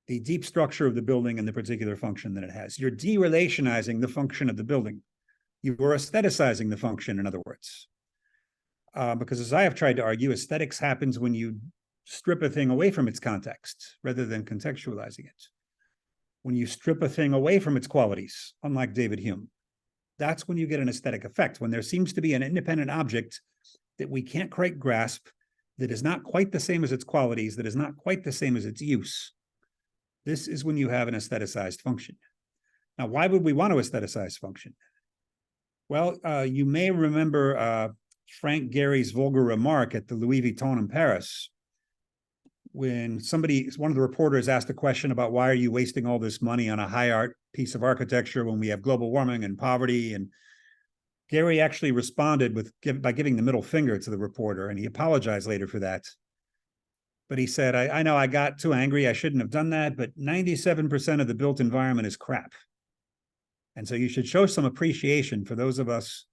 the deep structure of the building and the particular function that it has. You're de-relationizing the function of the building. You are aestheticizing the function, in other words. Because as I have tried to argue, aesthetics happens when you strip a thing away from its context rather than contextualizing it. When you strip a thing away from its qualities, unlike David Hume, that's when you get an aesthetic effect, when there seems to be an independent object that we can't quite grasp, that is not quite the same as its qualities, that is not quite the same as its use. This is when you have an aestheticized function. Now, why would we want to aestheticize function? Well, you may remember Frank Gehry's vulgar remark at the Louis Vuitton in Paris, when one of the reporters asked a question about why are you wasting all this money on a high art piece of architecture when we have global warming and poverty? And Gehry actually responded by giving the middle finger to the reporter, and he apologized later for that. But he said, I know I got too angry, I shouldn't have done that, but 97% of the built environment is crap. And so you should show some appreciation for those of us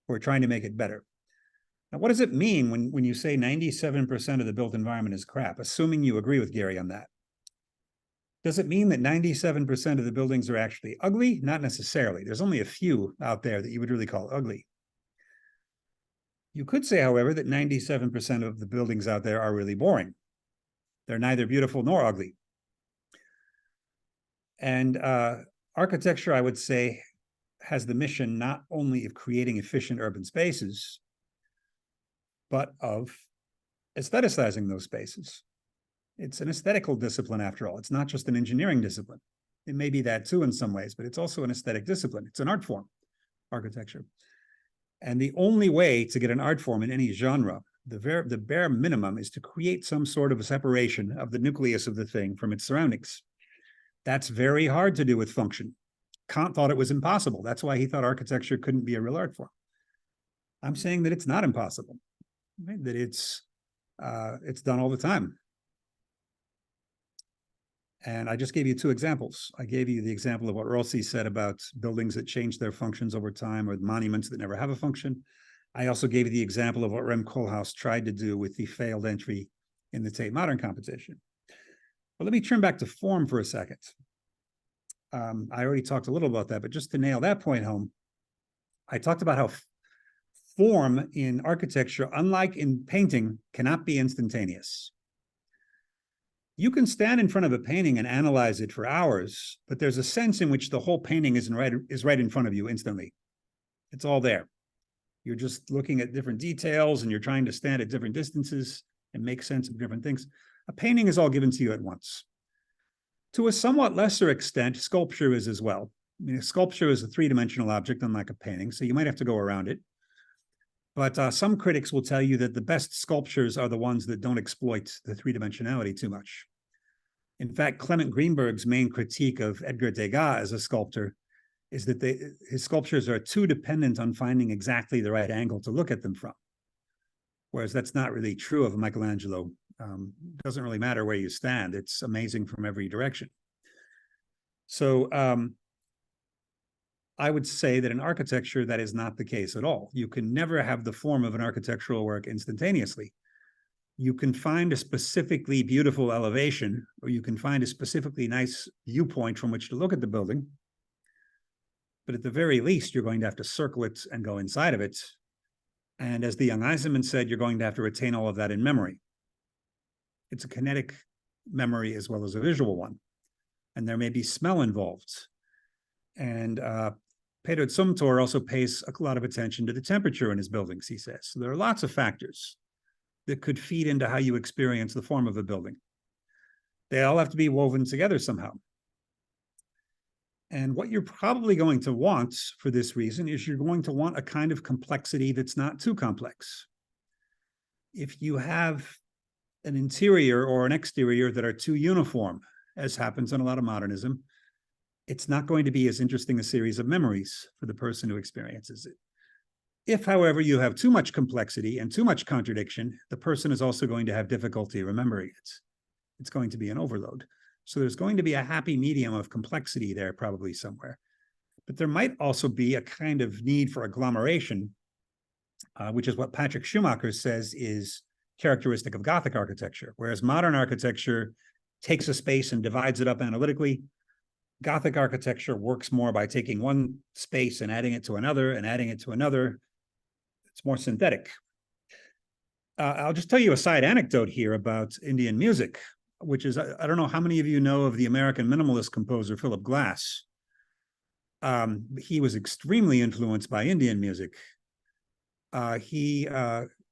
who are trying to make it better. Now, what does it mean when you say 97% of the built environment is crap, assuming you agree with Gehry on that? Does it mean that 97% of the buildings are actually ugly? Not necessarily. There's only a few out there that you would really call ugly. You could say, however, that 97% of the buildings out there are really boring. They're neither beautiful nor ugly. And architecture, I would say, has the mission not only of creating efficient urban spaces, but of aestheticizing those spaces. It's an aesthetical discipline, after all. It's not just an engineering discipline. It may be that too in some ways, but it's also an aesthetic discipline. It's an art form, architecture. And the only way to get an art form in any genre, the bare minimum, is to create some sort of a separation of the nucleus of the thing from its surroundings. That's very hard to do with function. Kant thought it was impossible. That's why he thought architecture couldn't be a real art form. I'm saying that it's not impossible, right? That it's done all the time. And I just gave you two examples. I gave you the example of what Rossi said about buildings that change their functions over time, or monuments that never have a function. I also gave you the example of what Rem Koolhaas tried to do with the failed entry in the Tate Modern competition. But let me turn back to form for a second. I already talked a little about that, but just to nail that point home, I talked about how form in architecture, unlike in painting, cannot be instantaneous. You can stand in front of a painting and analyze it for hours, but there's a sense in which the whole painting is right in front of you instantly. It's all there. You're just looking at different details and you're trying to stand at different distances and make sense of different things. A painting is all given to you at once. To a somewhat lesser extent, sculpture is as well. I mean, a sculpture is a three-dimensional object, unlike a painting, so you might have to go around it. But some critics will tell you that the best sculptures are the ones that don't exploit the three-dimensionality too much. In fact, Clement Greenberg's main critique of Edgar Degas as a sculptor is that his sculptures are too dependent on finding exactly the right angle to look at them from. Whereas that's not really true of Michelangelo. It doesn't really matter where you stand. It's amazing from every direction. So I would say that in architecture, that is not the case at all. You can never have the form of an architectural work instantaneously. You can find a specifically beautiful elevation, or you can find a specifically nice viewpoint from which to look at the building. But at the very least, you're going to have to circle it and go inside of it. And as the young Eisenman said, you're going to have to retain all of that in memory. It's a kinetic memory as well as a visual one. And there may be smell involved. And Peter Zumthor also pays a lot of attention to the temperature in his buildings, he says. So there are lots of factors that could feed into how you experience the form of a building. They all have to be woven together somehow. And what you're probably going to want for this reason is you're going to want a kind of complexity that's not too complex. If you have an interior or an exterior that are too uniform, as happens in a lot of modernism, it's not going to be as interesting a series of memories for the person who experiences it. If, however, you have too much complexity and too much contradiction, the person is also going to have difficulty remembering it. It's going to be an overload. So there's going to be a happy medium of complexity there probably somewhere. But there might also be a kind of need for agglomeration, which is what Patrick Schumacher says is characteristic of Gothic architecture. Whereas modern architecture takes a space and divides it up analytically, Gothic architecture works more by taking one space and adding it to another and adding it to another. It's more synthetic. I'll just tell you a side anecdote here about Indian music, which is, I don't know how many of you know of the American minimalist composer, Philip Glass. He was extremely influenced by Indian music. He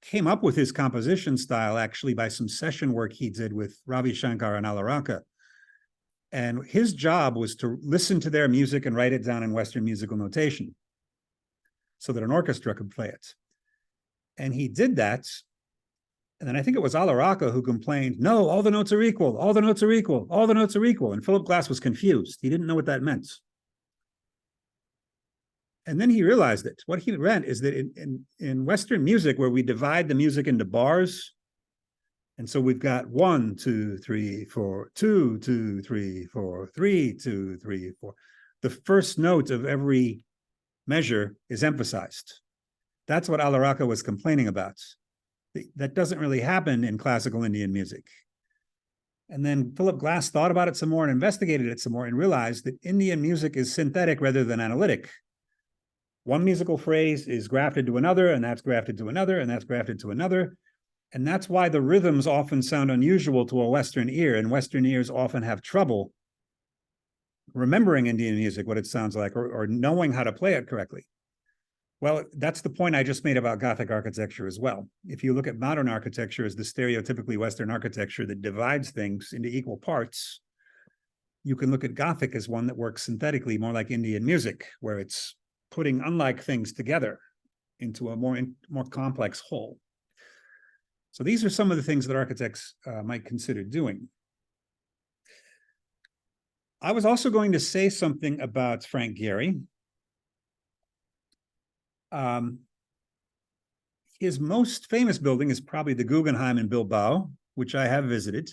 came up with his composition style actually by some session work he did with Ravi Shankar and Alaraka. And his job was to listen to their music and write it down in Western musical notation so that an orchestra could play it. And he did that. And then I think it was Alaraka who complained, no, all the notes are equal, all the notes are equal, all the notes are equal. And Philip Glass was confused. He didn't know what that meant. And then he realized it. What he meant is that in Western music, where we divide the music into bars, and so we've got 1, 2, 3, 4, 2, 2, 3, 4, 3, 2, 3, 4. The first note of every measure is emphasized. That's what Alaraka was complaining about. That doesn't really happen in classical Indian music. And then Philip Glass thought about it some more and investigated it some more and realized that Indian music is synthetic rather than analytic. One musical phrase is grafted to another, and that's grafted to another, and that's grafted to another. And that's why the rhythms often sound unusual to a Western ear, and Western ears often have trouble remembering Indian music, what it sounds like, or knowing how to play it correctly. Well, that's the point I just made about Gothic architecture as well. If you look at modern architecture as the stereotypically Western architecture that divides things into equal parts, you can look at Gothic as one that works synthetically, more like Indian music, where it's putting unlike things together into a more complex whole. So these are some of the things that architects might consider doing. I was also going to say something about Frank Gehry. His most famous building is probably the Guggenheim in Bilbao, which I have visited.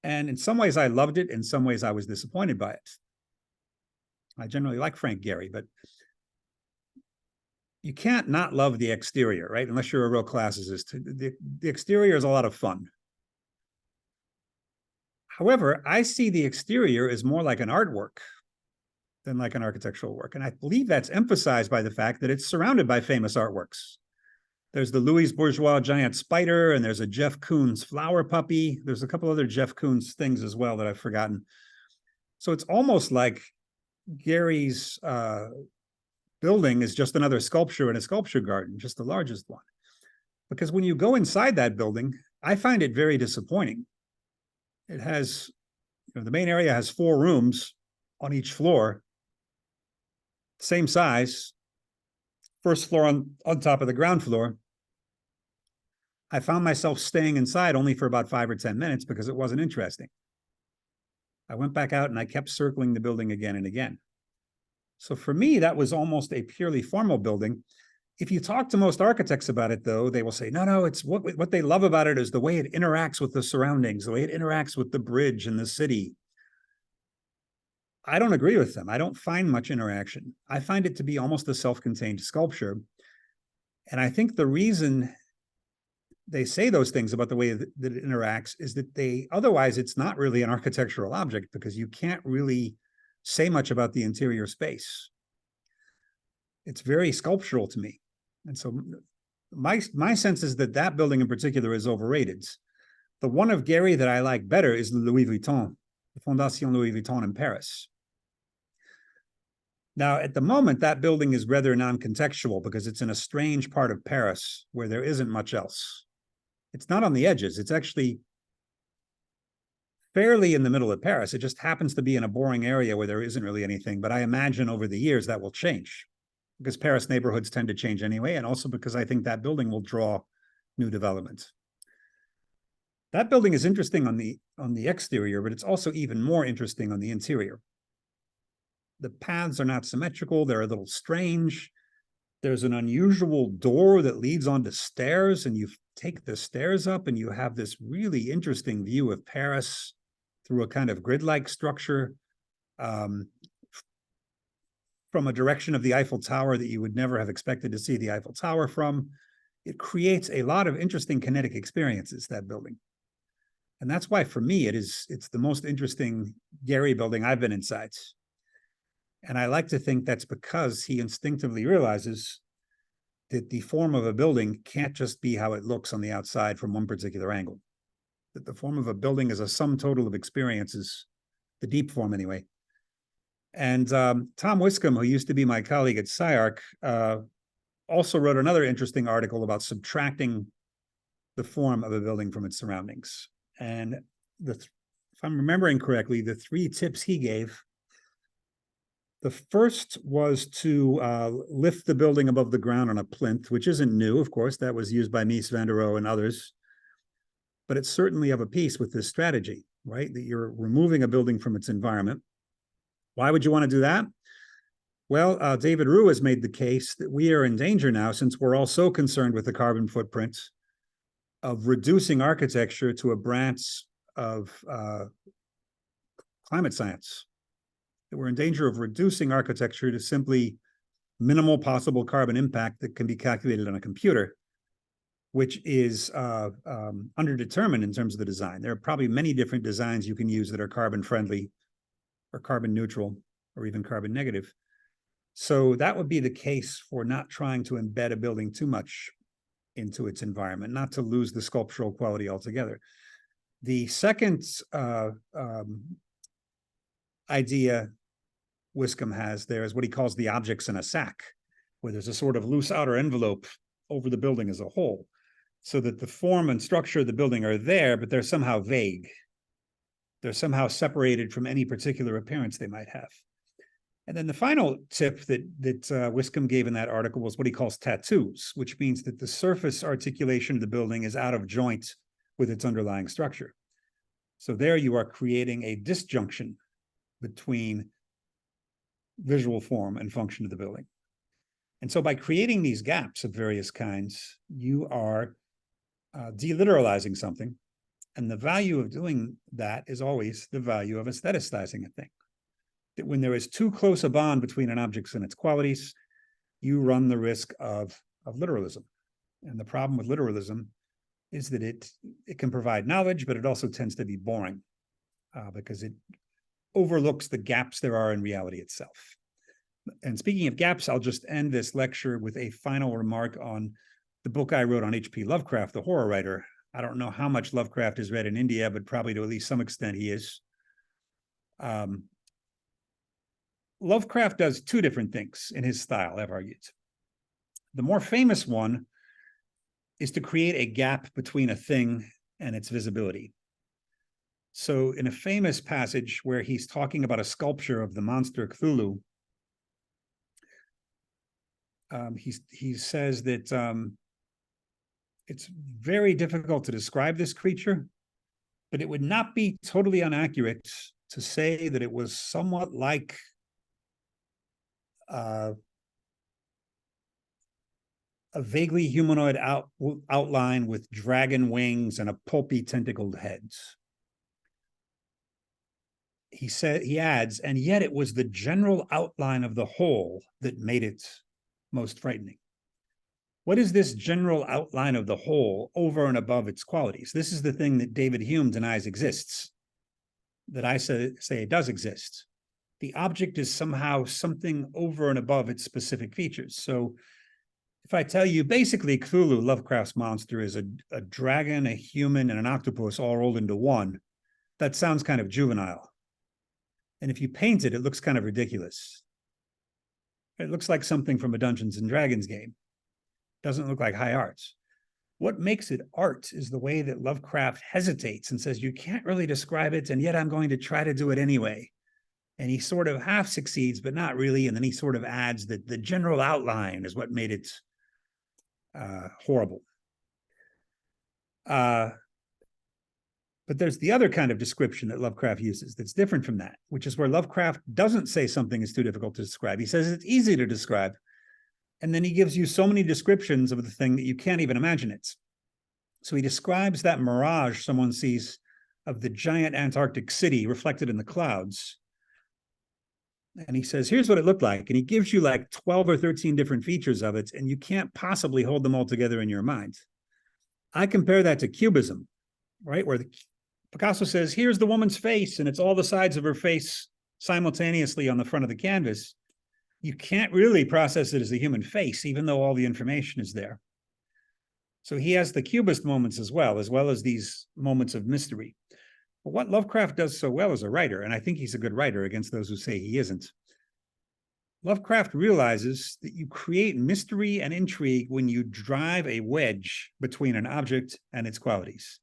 And in some ways I loved it, in some ways I was disappointed by it. I generally like Frank Gehry, but you can't not love the exterior, right? Unless you're a real classicist. The exterior is a lot of fun. However, I see the exterior as more like an artwork than like an architectural work. And I believe that's emphasized by the fact that it's surrounded by famous artworks. There's the Louis Bourgeois giant spider, and there's a Jeff Koons flower puppy. There's a couple other Jeff Koons things as well that I've forgotten. So it's almost like Gehry's building is just another sculpture in a sculpture garden, just the largest one. Because when you go inside that building, I find it very disappointing. It has, the main area has 4 rooms on each floor, same size, first floor on top of the ground floor. I found myself staying inside only for about 5 or 10 minutes because it wasn't interesting. I went back out and I kept circling the building again and again. So for me, that was almost a purely formal building. If you talk to most architects about it, though, they will say, no, it's what they love about it is the way it interacts with the surroundings, the way it interacts with the bridge and the city. I don't agree with them. I don't find much interaction. I find it to be almost a self-contained sculpture. And I think the reason they say those things about the way that it interacts is that otherwise it's not really an architectural object, because you can't really say much about the interior space. It's very sculptural to me. And so my sense is that building in particular is overrated. The one of Gehry that I like better is the Louis Vuitton, the Fondation Louis Vuitton in Paris. Now, at the moment, that building is rather non-contextual because it's in a strange part of Paris where there isn't much else. It's not on the edges. It's actually fairly in the middle of Paris. It just happens to be in a boring area where there isn't really anything. But I imagine over the years that will change, because Paris neighborhoods tend to change anyway, and also because I think that building will draw new development. That building is interesting on the exterior, but it's also even more interesting on the interior. The paths are not symmetrical. They're a little strange. There's an unusual door that leads onto stairs, and you take the stairs up and you have this really interesting view of Paris through a kind of grid-like structure, from a direction of the Eiffel Tower that you would never have expected to see the Eiffel Tower from. It creates a lot of interesting kinetic experiences, that building. And that's why, for me, it's the most interesting Gehry building I've been inside. And I like to think that's because he instinctively realizes that the form of a building can't just be how it looks on the outside from one particular angle. That the form of a building is a sum total of experiences, the deep form anyway. And Tom Wiscombe, who used to be my colleague at Sci-Arc, also wrote another interesting article about subtracting the form of a building from its surroundings. And if I'm remembering correctly, the 3 tips he gave, the first was to lift the building above the ground on a plinth, which isn't new, of course. That was used by Mies van der Rohe and others. But it's certainly of a piece with this strategy, right? That you're removing a building from its environment. Why would you want to do that? Well, David Roux has made the case that we are in danger now, since we're all so concerned with the carbon footprint, of reducing architecture to a branch of climate science. That we're in danger of reducing architecture to simply minimal possible carbon impact that can be calculated on a computer, which is underdetermined in terms of the design. There are probably many different designs you can use that are carbon friendly or carbon neutral or even carbon negative. So that would be the case for not trying to embed a building too much into its environment, not to lose the sculptural quality altogether. The second idea Wiscombe has there is what he calls the objects in a sack, where there's a sort of loose outer envelope over the building as a whole, so that the form and structure of the building are there, but they're somehow vague. They're somehow separated from any particular appearance they might have. And then the final tip that Wiscombe gave in that article was what he calls tattoos, which means that the surface articulation of the building is out of joint with its underlying structure. So there you are creating a disjunction between visual form and function of the building. And so by creating these gaps of various kinds, you are deliteralizing something. And the value of doing that is always the value of aestheticizing a thing. That when there is too close a bond between an object and its qualities, you run the risk of literalism. And the problem with literalism is that it can provide knowledge, but it also tends to be boring because it overlooks the gaps there are in reality itself. And speaking of gaps, I'll just end this lecture with a final remark on the book I wrote on H.P. Lovecraft, the horror writer. I don't know how much Lovecraft is read in India, but probably to at least some extent he is. Lovecraft does two different things in his style, I've argued. The more famous one is to create a gap between a thing and its visibility. So in a famous passage where he's talking about a sculpture of the monster Cthulhu, he says that it's very difficult to describe this creature, but it would not be totally inaccurate to say that it was somewhat like a vaguely humanoid outline with dragon wings and a pulpy tentacled head. He adds, and yet it was the general outline of the whole that made it most frightening. What is this general outline of the whole over and above its qualities? This is the thing that David Hume denies exists, that I say it does exist. The object is somehow something over and above its specific features. So if I tell you, basically Cthulhu, Lovecraft's monster, is a dragon, a human, and an octopus all rolled into one, that sounds kind of juvenile. And if you paint it, it looks kind of ridiculous. It looks like something from a Dungeons and Dragons game. Doesn't look like high art. What makes it art is the way that Lovecraft hesitates and says, you can't really describe it, and yet I'm going to try to do it anyway. And he sort of half succeeds, but not really. And then he sort of adds that the general outline is what made it horrible. But there's the other kind of description that Lovecraft uses that's different from that, which is where Lovecraft doesn't say something is too difficult to describe. He says it's easy to describe. And then he gives you so many descriptions of the thing that you can't even imagine it. So he describes that mirage someone sees of the giant Antarctic city reflected in the clouds. And he says, here's what it looked like. And he gives you like 12 or 13 different features of it, and you can't possibly hold them all together in your mind. I compare that to Cubism, right? Where Picasso says, here's the woman's face, and it's all the sides of her face simultaneously on the front of the canvas. You can't really process it as a human face, even though all the information is there. So he has the Cubist moments as well as these moments of mystery. But what Lovecraft does so well as a writer, and I think he's a good writer against those who say he isn't, Lovecraft realizes that you create mystery and intrigue when you drive a wedge between an object and its qualities.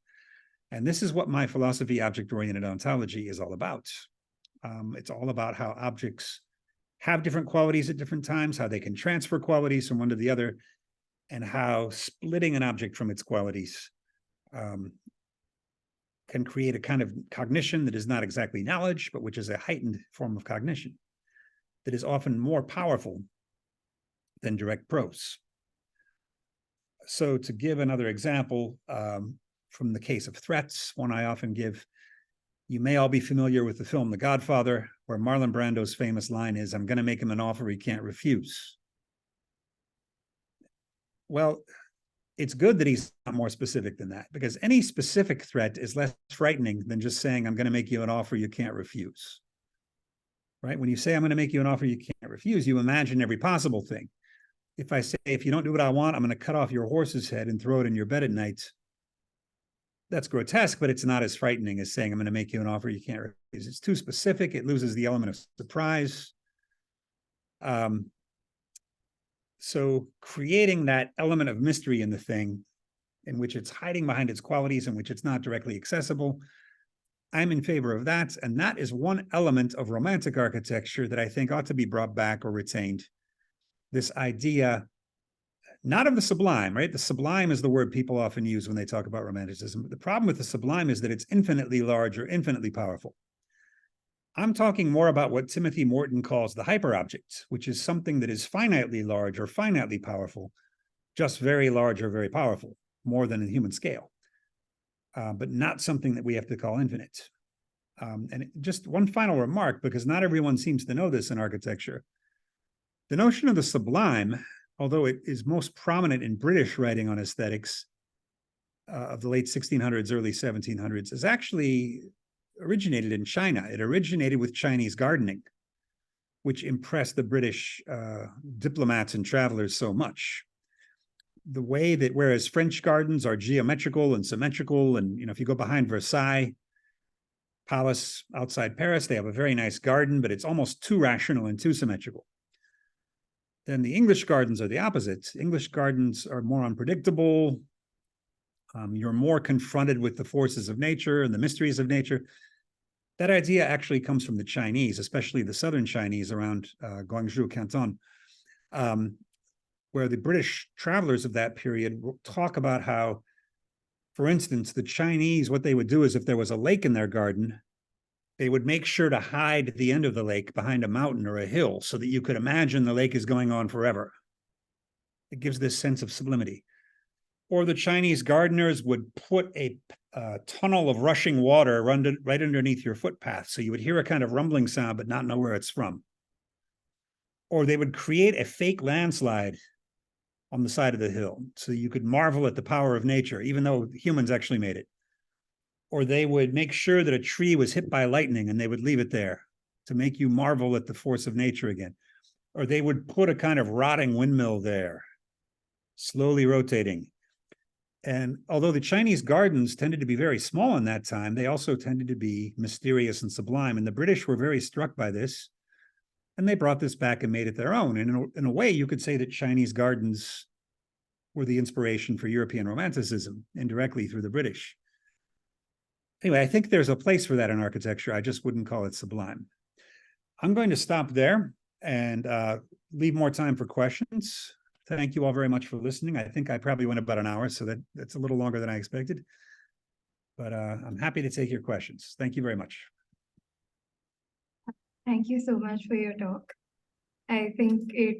And this is what my philosophy, Object-Oriented Ontology, is all about. It's all about how objects have different qualities at different times, how they can transfer qualities from one to the other, and how splitting an object from its qualities can create a kind of cognition that is not exactly knowledge, but which is a heightened form of cognition that is often more powerful than direct prose. So to give another example from the case of threats, one I often give, you may all be familiar with the film The Godfather, where Marlon Brando's famous line is, I'm going to make him an offer he can't refuse. Well, it's good that he's not more specific than that, because any specific threat is less frightening than just saying, I'm going to make you an offer you can't refuse. Right? When you say, I'm going to make you an offer you can't refuse, you imagine every possible thing. If I say, if you don't do what I want, I'm going to cut off your horse's head and throw it in your bed at night, that's grotesque, but it's not as frightening as saying, I'm going to make you an offer you can't refuse. It's too specific. It loses the element of surprise. So creating that element of mystery in the thing, in which it's hiding behind its qualities, in which it's not directly accessible, I'm in favor of that. And that is one element of romantic architecture that I think ought to be brought back or retained. This idea, not of the sublime, right? The sublime is the word people often use when they talk about romanticism. The problem with the sublime is that it's infinitely large or infinitely powerful. I'm talking more about what Timothy Morton calls the hyperobject, which is something that is finitely large or finitely powerful, just very large or very powerful, more than a human scale, but not something that we have to call infinite. And just one final remark, because not everyone seems to know this in architecture. The notion of the sublime, although it is most prominent in British writing on aesthetics of the late 1600s, early 1700s, is actually originated in China. It originated with Chinese gardening, which impressed the British diplomats and travelers so much. The way that, whereas French gardens are geometrical and symmetrical, and if you go behind Versailles Palace outside Paris, they have a very nice garden, but it's almost too rational and too symmetrical. Then the English gardens are the opposite. English gardens are more unpredictable. You're more confronted with the forces of nature and the mysteries of nature. That idea actually comes from the Chinese, especially the southern Chinese around Guangzhou, Canton, where the British travelers of that period talk about how, for instance, the Chinese, what they would do is if there was a lake in their garden, they would make sure to hide the end of the lake behind a mountain or a hill so that you could imagine the lake is going on forever. It gives this sense of sublimity. Or the Chinese gardeners would put a tunnel of rushing water right underneath your footpath, so you would hear a kind of rumbling sound but not know where it's from. Or they would create a fake landslide on the side of the hill, so you could marvel at the power of nature, even though humans actually made it. Or they would make sure that a tree was hit by lightning and they would leave it there to make you marvel at the force of nature again. Or they would put a kind of rotting windmill there, slowly rotating. And although the Chinese gardens tended to be very small in that time, they also tended to be mysterious and sublime. And the British were very struck by this. And they brought this back and made it their own. And in a way, you could say that Chinese gardens were the inspiration for European Romanticism, indirectly through the British. Anyway, I think there's a place for that in architecture. I just wouldn't call it sublime. I'm going to stop there and leave more time for questions. Thank you all very much for listening. I think I probably went about an hour, so that's a little longer than I expected. But I'm happy to take your questions. Thank you very much. Thank you so much for your talk. I think it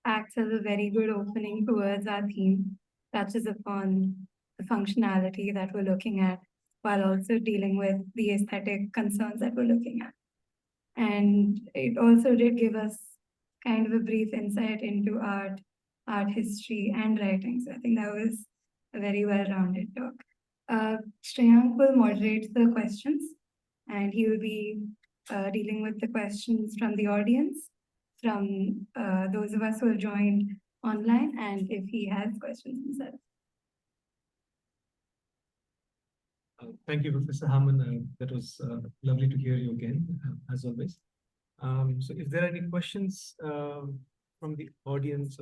acts as a very good opening towards our theme, touches upon the functionality that we're looking at, while also dealing with the aesthetic concerns that we're looking at. And it also did give us kind of a brief insight into art history, and writing. So I think that was a very well-rounded talk. Shreyank will moderate the questions, and he will be dealing with the questions from the audience, from those of us who have joined online, and if he has questions himself. Thank you, Professor Harman. That was lovely to hear you again, as always. So if there are any questions from the audience,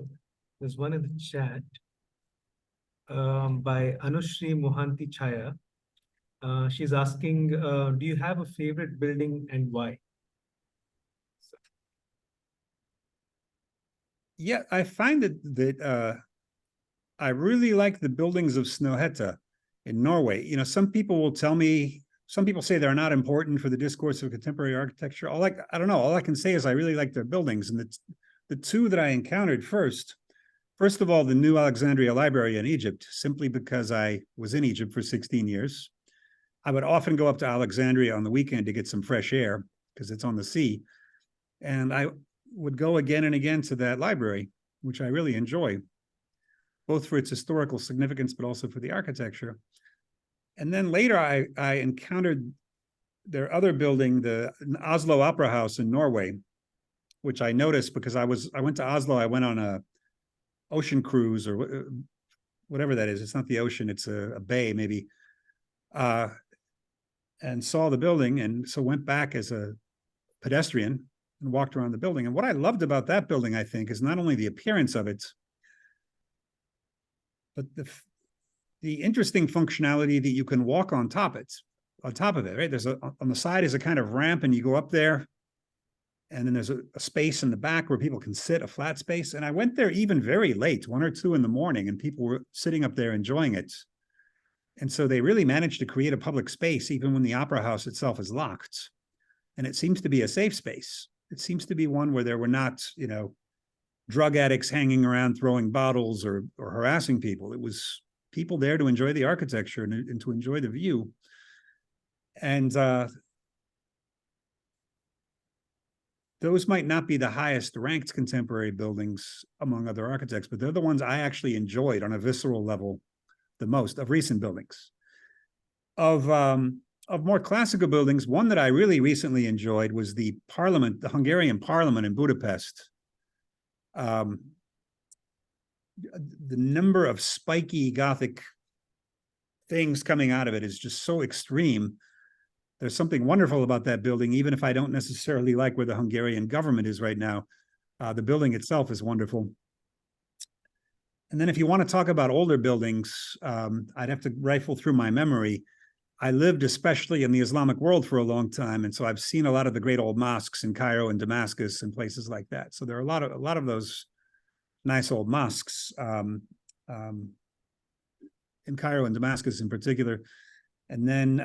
there's one in the chat by Anushri Mohanty Chaya. She's asking, do you have a favorite building and why? Yeah, I find that I really like the buildings of Snøhetta in Norway. Some people will tell me, some people say they're not important for the discourse of contemporary architecture. I don't know. All I can say is I really like their buildings. And the two that I encountered first of all, the New Alexandria Library in Egypt, simply because I was in Egypt for 16 years. I would often go up to Alexandria on the weekend to get some fresh air because it's on the sea. And I would go again and again to that library, which I really enjoy. both for its historical significance, but also for the architecture. And then later I encountered their other building, the Oslo Opera House in Norway, which I noticed because I went to Oslo, I went on a ocean cruise or whatever that is. It's not the ocean, it's a bay maybe. And saw the building, and so went back as a pedestrian and walked around the building. And what I loved about that building, I think, is not only the appearance of it, but the interesting functionality that you can walk on top of it, right? There's on the side is a kind of ramp, and you go up there, and then there's a space in the back where people can sit, a flat space. And I went there even very late, 1 or 2 in the morning, and people were sitting up there enjoying it. And so they really managed to create a public space, even when the opera house itself is locked. And it seems to be a safe space. It seems to be one where there were not, drug addicts hanging around throwing bottles or harassing people. It was people there to enjoy the architecture and to enjoy the view. And those might not be the highest ranked contemporary buildings among other architects, but they're the ones I actually enjoyed on a visceral level the most of recent buildings. Of more classical buildings, one that I really recently enjoyed was the parliament, the Hungarian parliament in Budapest. The number of spiky Gothic things coming out of it is just so extreme. There's something wonderful about that building, even if I don't necessarily like where the Hungarian government is right now. The building itself is wonderful. And then if you want to talk about older buildings, I'd have to rifle through my memory. I lived especially in the Islamic world for a long time, and so I've seen a lot of the great old mosques in Cairo and Damascus and places like that. So there are a lot of those nice old mosques in Cairo and Damascus in particular. And then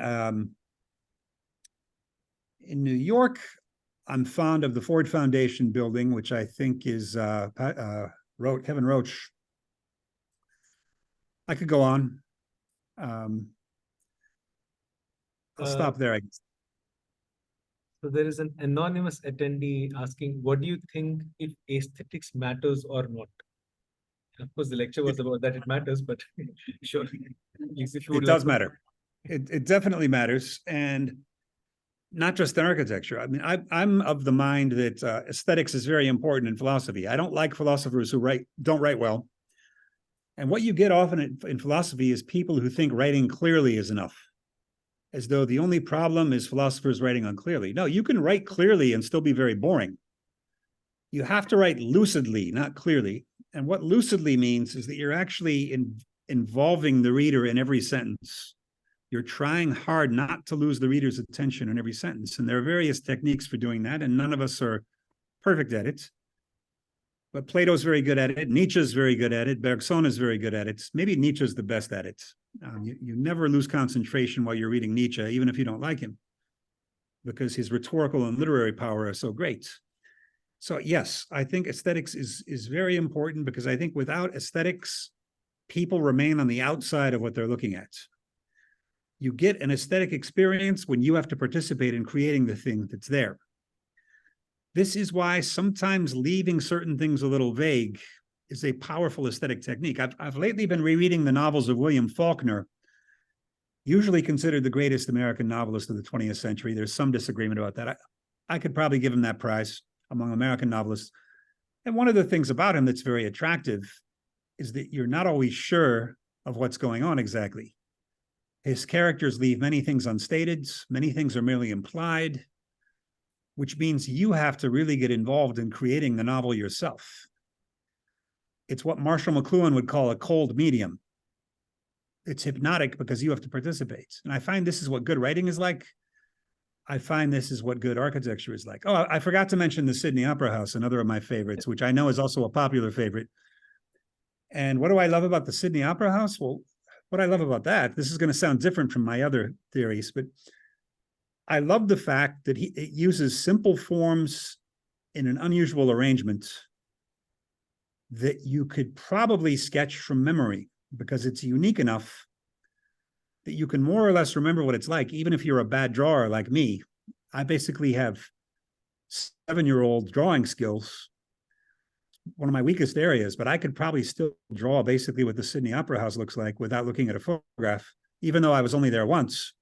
in New York, I'm fond of the Ford Foundation building, which I think is Kevin Roach. I could go on. I'll stop there, I guess. So there is an anonymous attendee asking, what do you think if aesthetics matters or not? And of course, the lecture was about that it matters, but sure. If you would It like does to... matter. It definitely matters. And not just in architecture. I mean, I'm of the mind that aesthetics is very important in philosophy. I don't like philosophers who don't write well. And what you get often in philosophy is people who think writing clearly is enough, as though the only problem is philosophers writing unclearly. No, you can write clearly and still be very boring. You have to write lucidly, not clearly. And what lucidly means is that you're actually involving the reader in every sentence. You're trying hard not to lose the reader's attention in every sentence. And there are various techniques for doing that, and none of us are perfect at it. But Plato's very good at it. Nietzsche's very good at it. Bergson is very good at it. Maybe Nietzsche's the best at it. You never lose concentration while you're reading Nietzsche, even if you don't like him, because his rhetorical and literary power are so great. So yes, I think aesthetics is very important, because I think without aesthetics, people remain on the outside of what they're looking at. You get an aesthetic experience when you have to participate in creating the thing that's there. This is why sometimes leaving certain things a little vague is a powerful aesthetic technique. I've lately been rereading the novels of William Faulkner, usually considered the greatest American novelist of the 20th century. There's some disagreement about that. I could probably give him that prize among American novelists. And one of the things about him that's very attractive is that you're not always sure of what's going on exactly. His characters leave many things unstated. Many things are merely implied, which means you have to really get involved in creating the novel yourself. It's what Marshall McLuhan would call a cold medium. It's hypnotic because you have to participate. And I find this is what good writing is like. I find this is what good architecture is like. Oh, I forgot to mention the Sydney Opera House, another of my favorites, which I know is also a popular favorite. And what do I love about the Sydney Opera House? Well, what I love about that, this is going to sound different from my other theories, but I love the fact that it uses simple forms in an unusual arrangement that you could probably sketch from memory, because it's unique enough that you can more or less remember what it's like, even if you're a bad drawer like me. I basically have 7-year-old drawing skills, one of my weakest areas, but I could probably still draw basically what the Sydney Opera House looks like without looking at a photograph, even though I was only there once.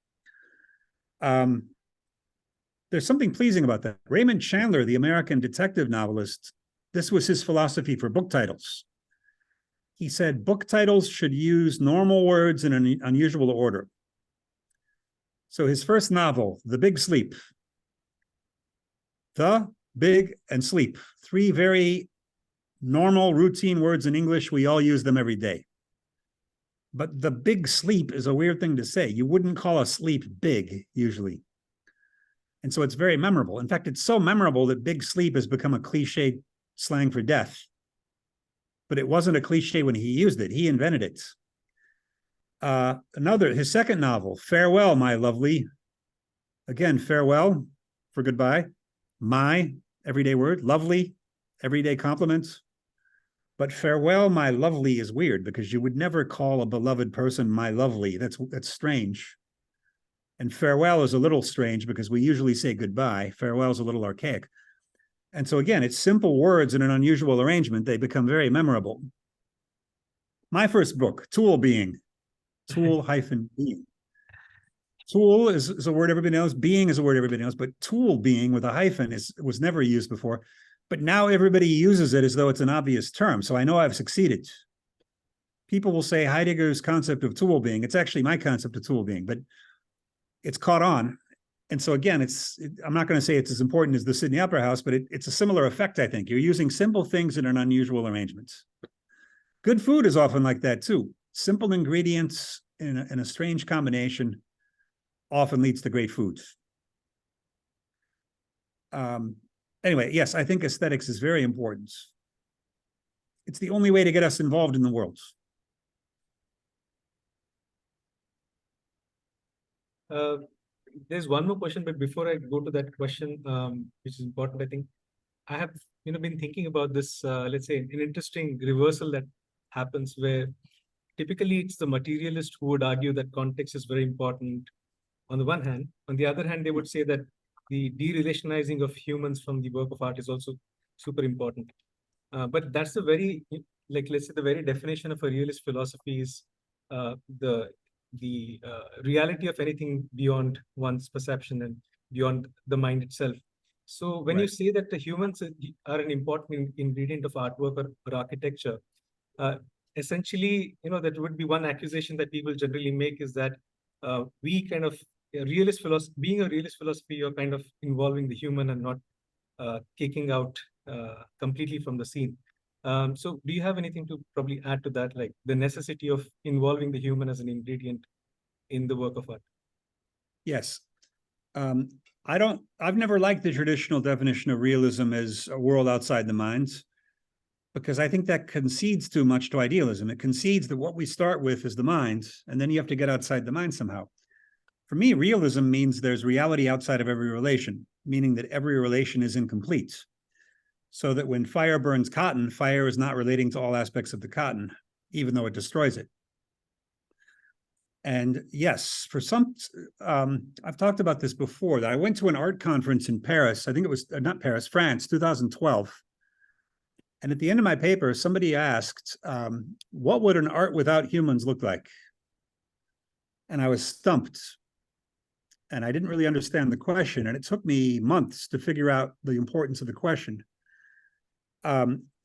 There's something pleasing about that. Raymond Chandler, the American detective novelist, this was his philosophy for book titles. He said book titles should use normal words in an unusual order. So his first novel, The Big Sleep, the, big, and sleep, three very normal routine words in English. We all use them every day. But the big sleep is a weird thing to say. You wouldn't call a sleep big usually. And so it's very memorable. In fact, it's so memorable that big sleep has become a cliche slang for death. But it wasn't a cliche when he used it. He invented it. His second novel, Farewell, My Lovely. Again, farewell for goodbye. My, everyday word. Lovely, everyday compliment. But farewell, my lovely is weird because you would never call a beloved person my lovely. That's strange. And farewell is a little strange because we usually say goodbye. Farewell is a little archaic. And so again, it's simple words in an unusual arrangement. They become very memorable. My first book, Tool Being, tool-being. Tool is a word everybody knows. Being is a word everybody knows. But tool being with a hyphen was never used before. But now everybody uses it as though it's an obvious term. So I know I've succeeded. People will say Heidegger's concept of tool being. It's actually my concept of tool being, but it's caught on. And so again, I'm not going to say it's as important as the Sydney Opera House, but it's a similar effect, I think. You're using simple things in an unusual arrangement. Good food is often like that too. Simple ingredients in a strange combination often leads to great food. Anyway, yes, I think aesthetics is very important. It's the only way to get us involved in the world. There's one more question, but before I go to that question, which is important, I think I have been thinking about this. Let's say an interesting reversal that happens where typically it's the materialist who would argue that context is very important. On the one hand, on the other hand, they would say that the derelationizing of humans from the work of art is also super important. But that's the very, let's say the very definition of a realist philosophy is the reality of anything beyond one's perception and beyond the mind itself. So when you say that the humans are an important ingredient of artwork or architecture, essentially, that would be one accusation that people generally make is that we kind of being a realist philosophy, you're kind of involving the human and not kicking out completely from the scene. So do you have anything to probably add to that, like the necessity of involving the human as an ingredient in the work of art? Yes. I've never liked the traditional definition of realism as a world outside the mind, because I think that concedes too much to idealism. It concedes that what we start with is the mind, and then you have to get outside the mind somehow. For me, realism means there's reality outside of every relation, meaning that every relation is incomplete. So that when fire burns cotton, fire is not relating to all aspects of the cotton, even though it destroys it. And yes, for some, I've talked about this before, that I went to an art conference in Paris. I think it was, not Paris, France, 2012. And at the end of my paper, somebody asked, what would an art without humans look like? And I was stumped. And I didn't really understand the question. And it took me months to figure out the importance of the question.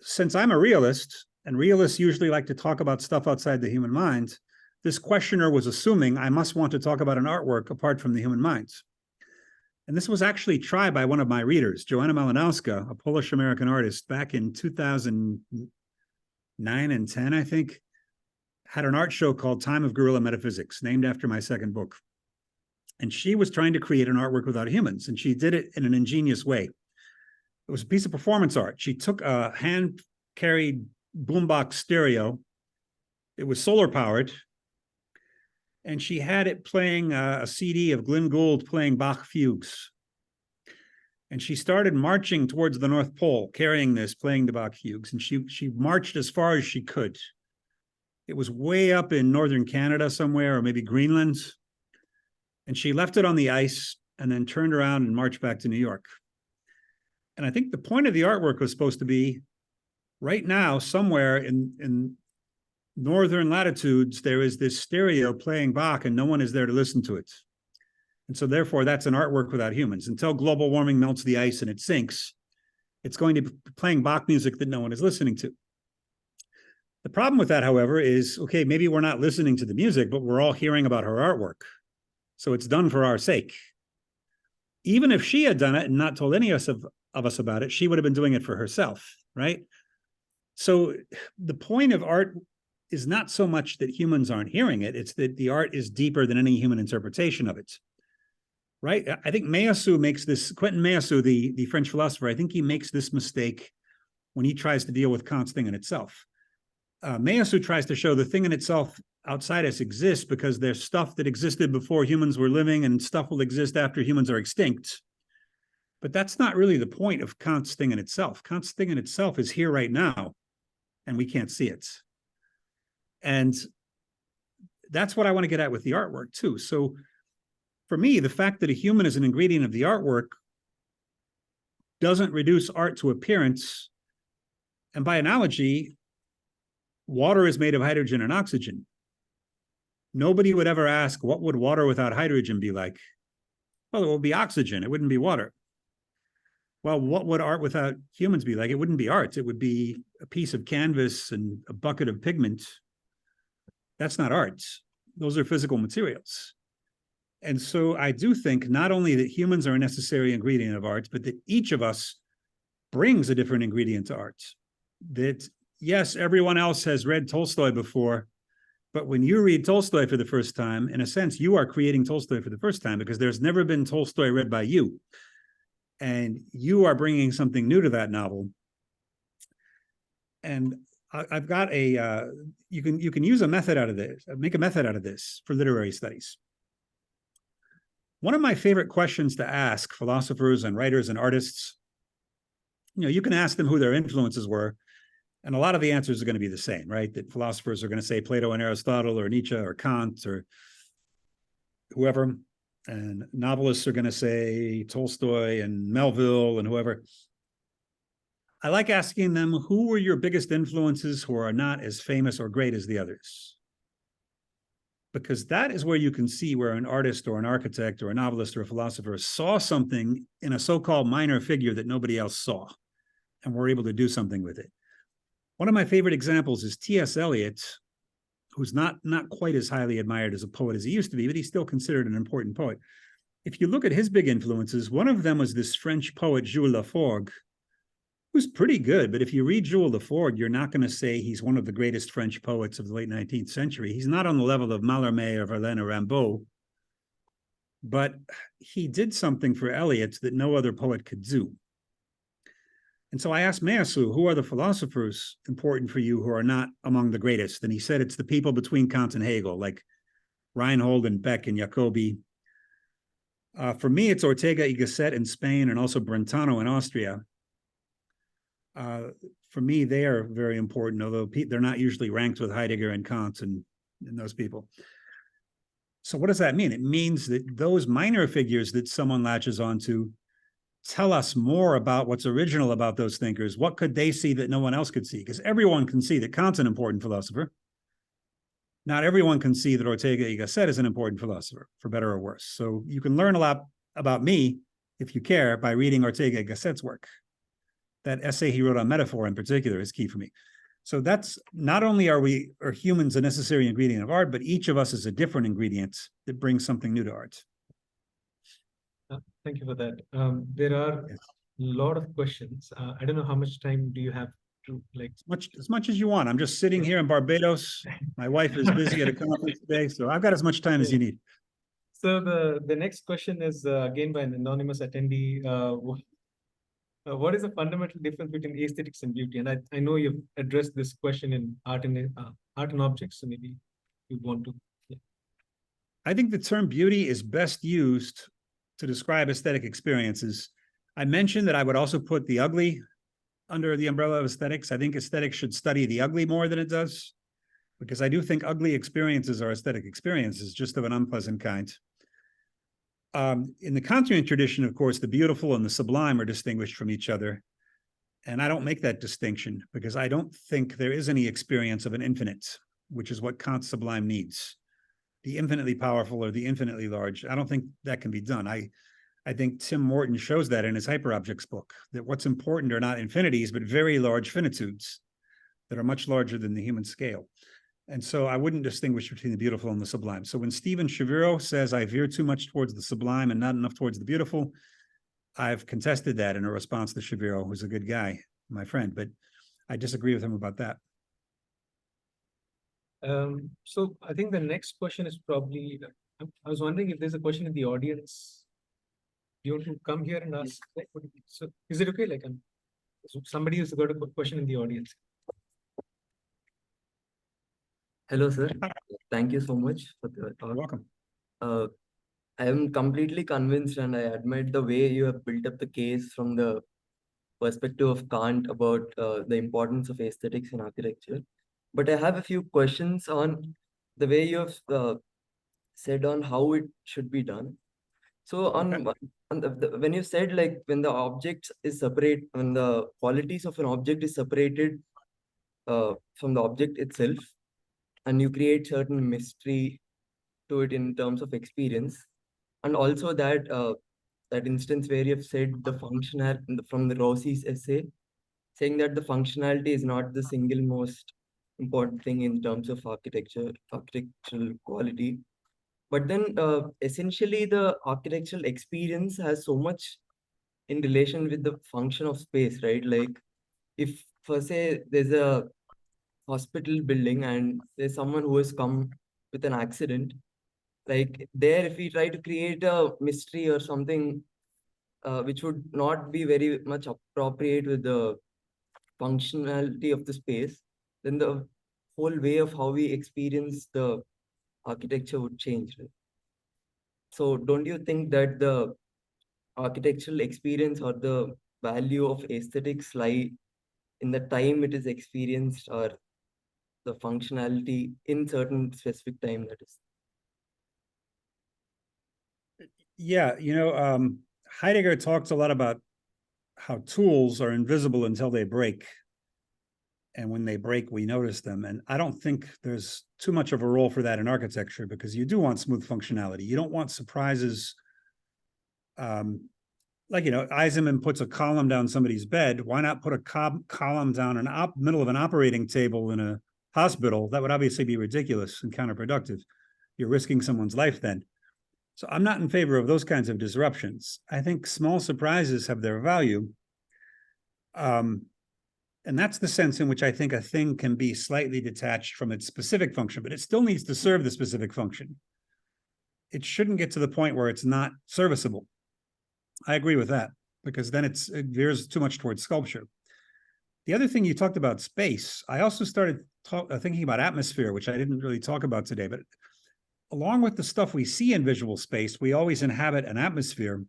Since I'm a realist, and realists usually like to talk about stuff outside the human mind, this questioner was assuming I must want to talk about an artwork apart from the human mind. And this was actually tried by one of my readers, Joanna Malinowska, a Polish-American artist, back in 2009 and 10, I think, had an art show called Time of Guerrilla Metaphysics, named after my second book. And she was trying to create an artwork without humans, and she did it in an ingenious way. It was a piece of performance art. She took a hand-carried boombox stereo. It was solar-powered, and she had it playing a CD of Glenn Gould playing Bach fugues. And she started marching towards the North Pole, carrying this, playing the Bach fugues, and she marched as far as she could. It was way up in northern Canada somewhere, or maybe Greenland. And she left it on the ice and then turned around and marched back to New York. And I think the point of the artwork was supposed to be, Right now, somewhere in northern latitudes, there is this stereo playing Bach and no one is there to listen to it. And so therefore, that's an artwork without humans. Until global warming melts the ice and it sinks, it's going to be playing Bach music that no one is listening to. The problem with that, however, is, okay, maybe we're not listening to the music, but we're all hearing about her artwork. So it's done for our sake. Even if she had done it and not told any of us about it, she would have been doing it for herself, right? So the point of art is not so much that humans aren't hearing it, it's that the art is deeper than any human interpretation of it, right? I think Quentin Meillassoux, the French philosopher, I think he makes this mistake when he tries to deal with Kant's thing in itself. Meillassoux tries to show the thing in itself outside us exists because there's stuff that existed before humans were living and stuff will exist after humans are extinct. But that's not really the point of Kant's thing in itself. Kant's thing in itself is here right now, and we can't see it. And that's what I want to get at with the artwork too. So for me, the fact that a human is an ingredient of the artwork doesn't reduce art to appearance. And by analogy, water is made of hydrogen and oxygen. Nobody would ever ask, what would water without hydrogen be like? Well, it would be oxygen. It wouldn't be water. Well, what would art without humans be like? It wouldn't be art. It would be a piece of canvas and a bucket of pigment. That's not art. Those are physical materials. And so I do think not only that humans are a necessary ingredient of art, but that each of us brings a different ingredient to art. That, yes, everyone else has read Tolstoy before, but when you read Tolstoy for the first time, in a sense, you are creating Tolstoy for the first time because there's never been Tolstoy read by you. And you are bringing something new to that novel. And I've got you can use a method out of this, make a method out of this for literary studies. One of my favorite questions to ask philosophers and writers and artists, you can ask them who their influences were, and a lot of the answers are going to be the same, right? That philosophers are going to say Plato and Aristotle or Nietzsche or Kant or whoever, and novelists are going to say Tolstoy and Melville and whoever. I like asking them, who were your biggest influences who are not as famous or great as the others? Because that is where you can see where an artist or an architect or a novelist or a philosopher saw something in a so-called minor figure that nobody else saw, and were able to do something with it. One of my favorite examples is T.S. Eliot, who's not quite as highly admired as a poet as he used to be, but he's still considered an important poet. If you look at his big influences, one of them was this French poet, Jules Laforgue, who's pretty good, but if you read Jules Laforgue, you're not going to say he's one of the greatest French poets of the late 19th century. He's not on the level of Mallarmé or Verlaine or Rimbaud, but he did something for Eliot that no other poet could do. And so I asked Meillassoux, who are the philosophers important for you who are not among the greatest? And he said it's the people between Kant and Hegel, like Reinhold and Beck and Jacobi. For me, it's Ortega y Gasset in Spain and also Brentano in Austria. For me, they are very important, although they're not usually ranked with Heidegger and Kant and those people. So what does that mean? It means that those minor figures that someone latches onto tell us more about what's original about those thinkers. What could they see that no one else could see? Because everyone can see that Kant's an important philosopher. Not everyone can see that Ortega y Gasset is an important philosopher, for better or worse. So you can learn a lot about me, if you care, by reading Ortega y Gasset's work. That essay he wrote on metaphor in particular is key for me. So that's not only are humans a necessary ingredient of art, but each of us is a different ingredient that brings something new to art. Thank you for that. There are a lot of questions. I don't know how much time do you have to like as much as you want. I'm just sitting here in Barbados. My wife is busy at a conference today, so I've got as much time as you need. So the next question is again by an anonymous attendee. What is the fundamental difference between aesthetics and beauty? And I know you've addressed this question in art and objects, so maybe you want to. Yeah. I think the term beauty is best used to describe aesthetic experiences. I mentioned that I would also put the ugly under the umbrella of aesthetics. I think aesthetics should study the ugly more than it does, because I do think ugly experiences are aesthetic experiences, just of an unpleasant kind. In the Kantian tradition, of course, the beautiful and the sublime are distinguished from each other. And I don't make that distinction because I don't think there is any experience of an infinite, which is what Kant's sublime needs. The infinitely powerful or the infinitely large. I don't think that can be done. I think Tim Morton shows that in his hyperobjects book, that what's important are not infinities, but very large finitudes that are much larger than the human scale. And so I wouldn't distinguish between the beautiful and the sublime. So when Stephen Shaviro says I veer too much towards the sublime and not enough towards the beautiful, I've contested that in a response to Shaviro, who's a good guy, my friend, but I disagree with him about that. So I think the next question is probably, I was wondering if there's a question in the audience. Do you want to come here and ask? So is it okay? Like, somebody who's got a question in the audience. Hello, sir. Thank you so much for the talk. You're welcome. I am completely convinced and I admire the way you have built up the case from the perspective of Kant about the importance of aesthetics in architecture. But I have a few questions on the way you have said on how it should be done. So on when you said like when the object is separate, when the qualities of an object is separated from the object itself, and you create certain mystery to it in terms of experience, and also that that instance where you have said the functional from the Rossi's essay, saying that the functionality is not the single most important thing in terms of architectural quality. But then essentially the architectural experience has so much in relation with the function of space, right? Like if for say there's a hospital building and there's someone who has come with an accident, like there if we try to create a mystery or something which would not be very much appropriate with the functionality of the space, then the whole way of how we experience the architecture would change, right? So don't you think that the architectural experience or the value of aesthetics lie in the time it is experienced or the functionality in certain specific time, that is? Yeah, Heidegger talks a lot about how tools are invisible until they break. And when they break, we notice them. And I don't think there's too much of a role for that in architecture because you do want smooth functionality. You don't want surprises. Like, Eisenman puts a column down somebody's bed. Why not put a column down in the middle of an operating table in a hospital? That would obviously be ridiculous and counterproductive. You're risking someone's life then. So I'm not in favor of those kinds of disruptions. I think small surprises have their value. And that's the sense in which I think a thing can be slightly detached from its specific function, but it still needs to serve the specific function. It shouldn't get to the point where it's not serviceable. I agree with that, because then it veers too much towards sculpture. The other thing you talked about space, I also started thinking about atmosphere, which I didn't really talk about today, but along with the stuff we see in visual space, we always inhabit an atmosphere.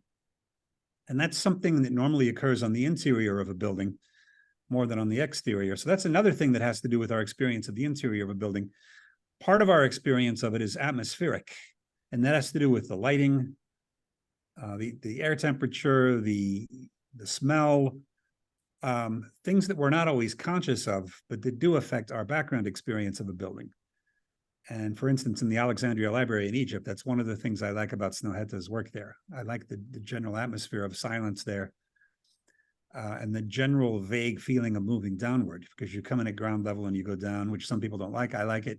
And that's something that normally occurs on the interior of a building more than on the exterior. So that's another thing that has to do with our experience of the interior of a building. Part of our experience of it is atmospheric, and that has to do with the lighting, the air temperature, the smell, things that we're not always conscious of, but that do affect our background experience of a building. And for instance, in the Alexandria Library in Egypt, that's one of the things I like about Snoheta's work there. I like the general atmosphere of silence there. And the general vague feeling of moving downward, because you come in at ground level and you go down, which some people don't like. I like it.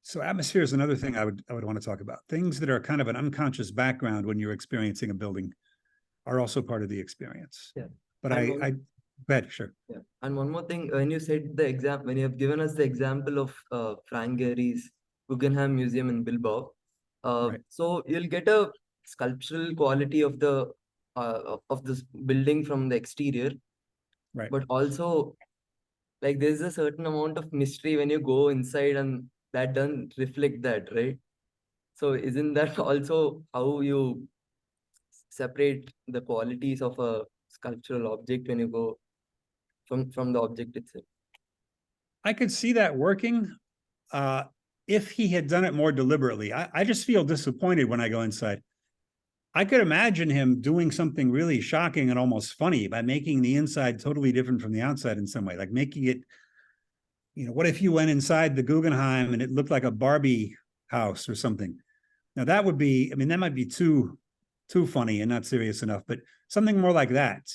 So atmosphere is another thing I would want to talk about. Things that are kind of an unconscious background when you're experiencing a building are also part of the experience. Yeah. But I bet, sure. Yeah. And one more thing, when you said the example, when you have given us the example of Frank Gehry's Guggenheim Museum in Bilbao, Right. so you'll get a sculptural quality of the of this building from the exterior, Right. but also like there's a certain amount of mystery when you go inside, and that doesn't reflect that, right? So isn't that also how you separate the qualities of a sculptural object when you go from the object itself? I could see that working if he had done it more deliberately. I just feel disappointed when I go inside. I could imagine him doing something really shocking and almost funny by making the inside totally different from the outside in some way, like making it, what if you went inside the Guggenheim and it looked like a Barbie house or something? Now that would be, that might be too funny and not serious enough, but something more like that.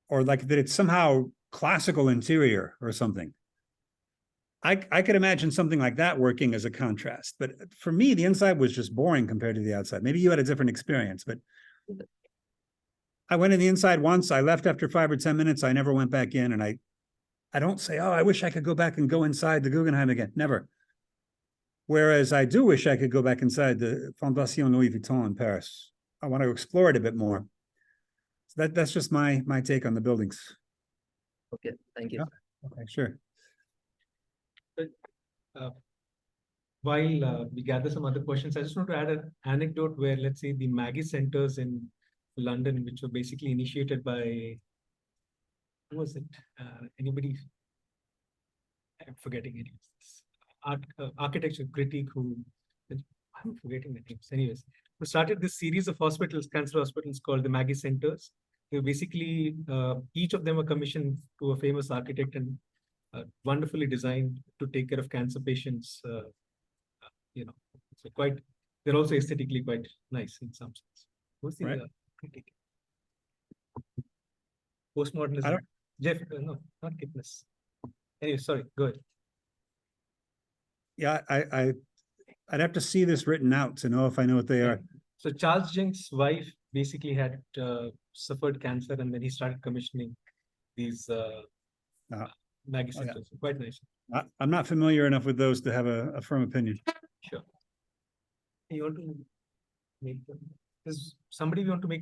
Or like that it's somehow classical interior or something. I could imagine something like that working as a contrast, but for me, the inside was just boring compared to the outside. Maybe you had a different experience, but I went in the inside once. I left after 5 or 10 minutes. I never went back in, and I don't say, oh, I wish I could go back and go inside the Guggenheim again. Never. Whereas I do wish I could go back inside the Fondation Louis Vuitton in Paris. I want to explore it a bit more. So that's just my take on the buildings. Okay, thank you. Yeah. Okay, sure. While we gather some other questions, I just want to add an anecdote where, let's say, the Maggie Centers in London, which were basically initiated by, who was it? Anybody? I'm forgetting it. Architecture critic who, I'm forgetting the names. Anyways, who started this series of hospitals, cancer hospitals called the Maggie Centers. They basically, each of them were commissioned to a famous architect and wonderfully designed to take care of cancer patients. So they're also aesthetically quite nice in some sense. What's the Right. critic? Postmodernism. Jeff, no, not Kipnis. Anyway, sorry, go ahead. Yeah, I'd have to see this written out to know if I know what they are. So Charles Jenks' wife basically had suffered cancer, and then he started commissioning these Maggie Oh, yeah. Centers. Quite nice. I'm not familiar enough with those to have a firm opinion. Sure. You want to make them? Does somebody want to make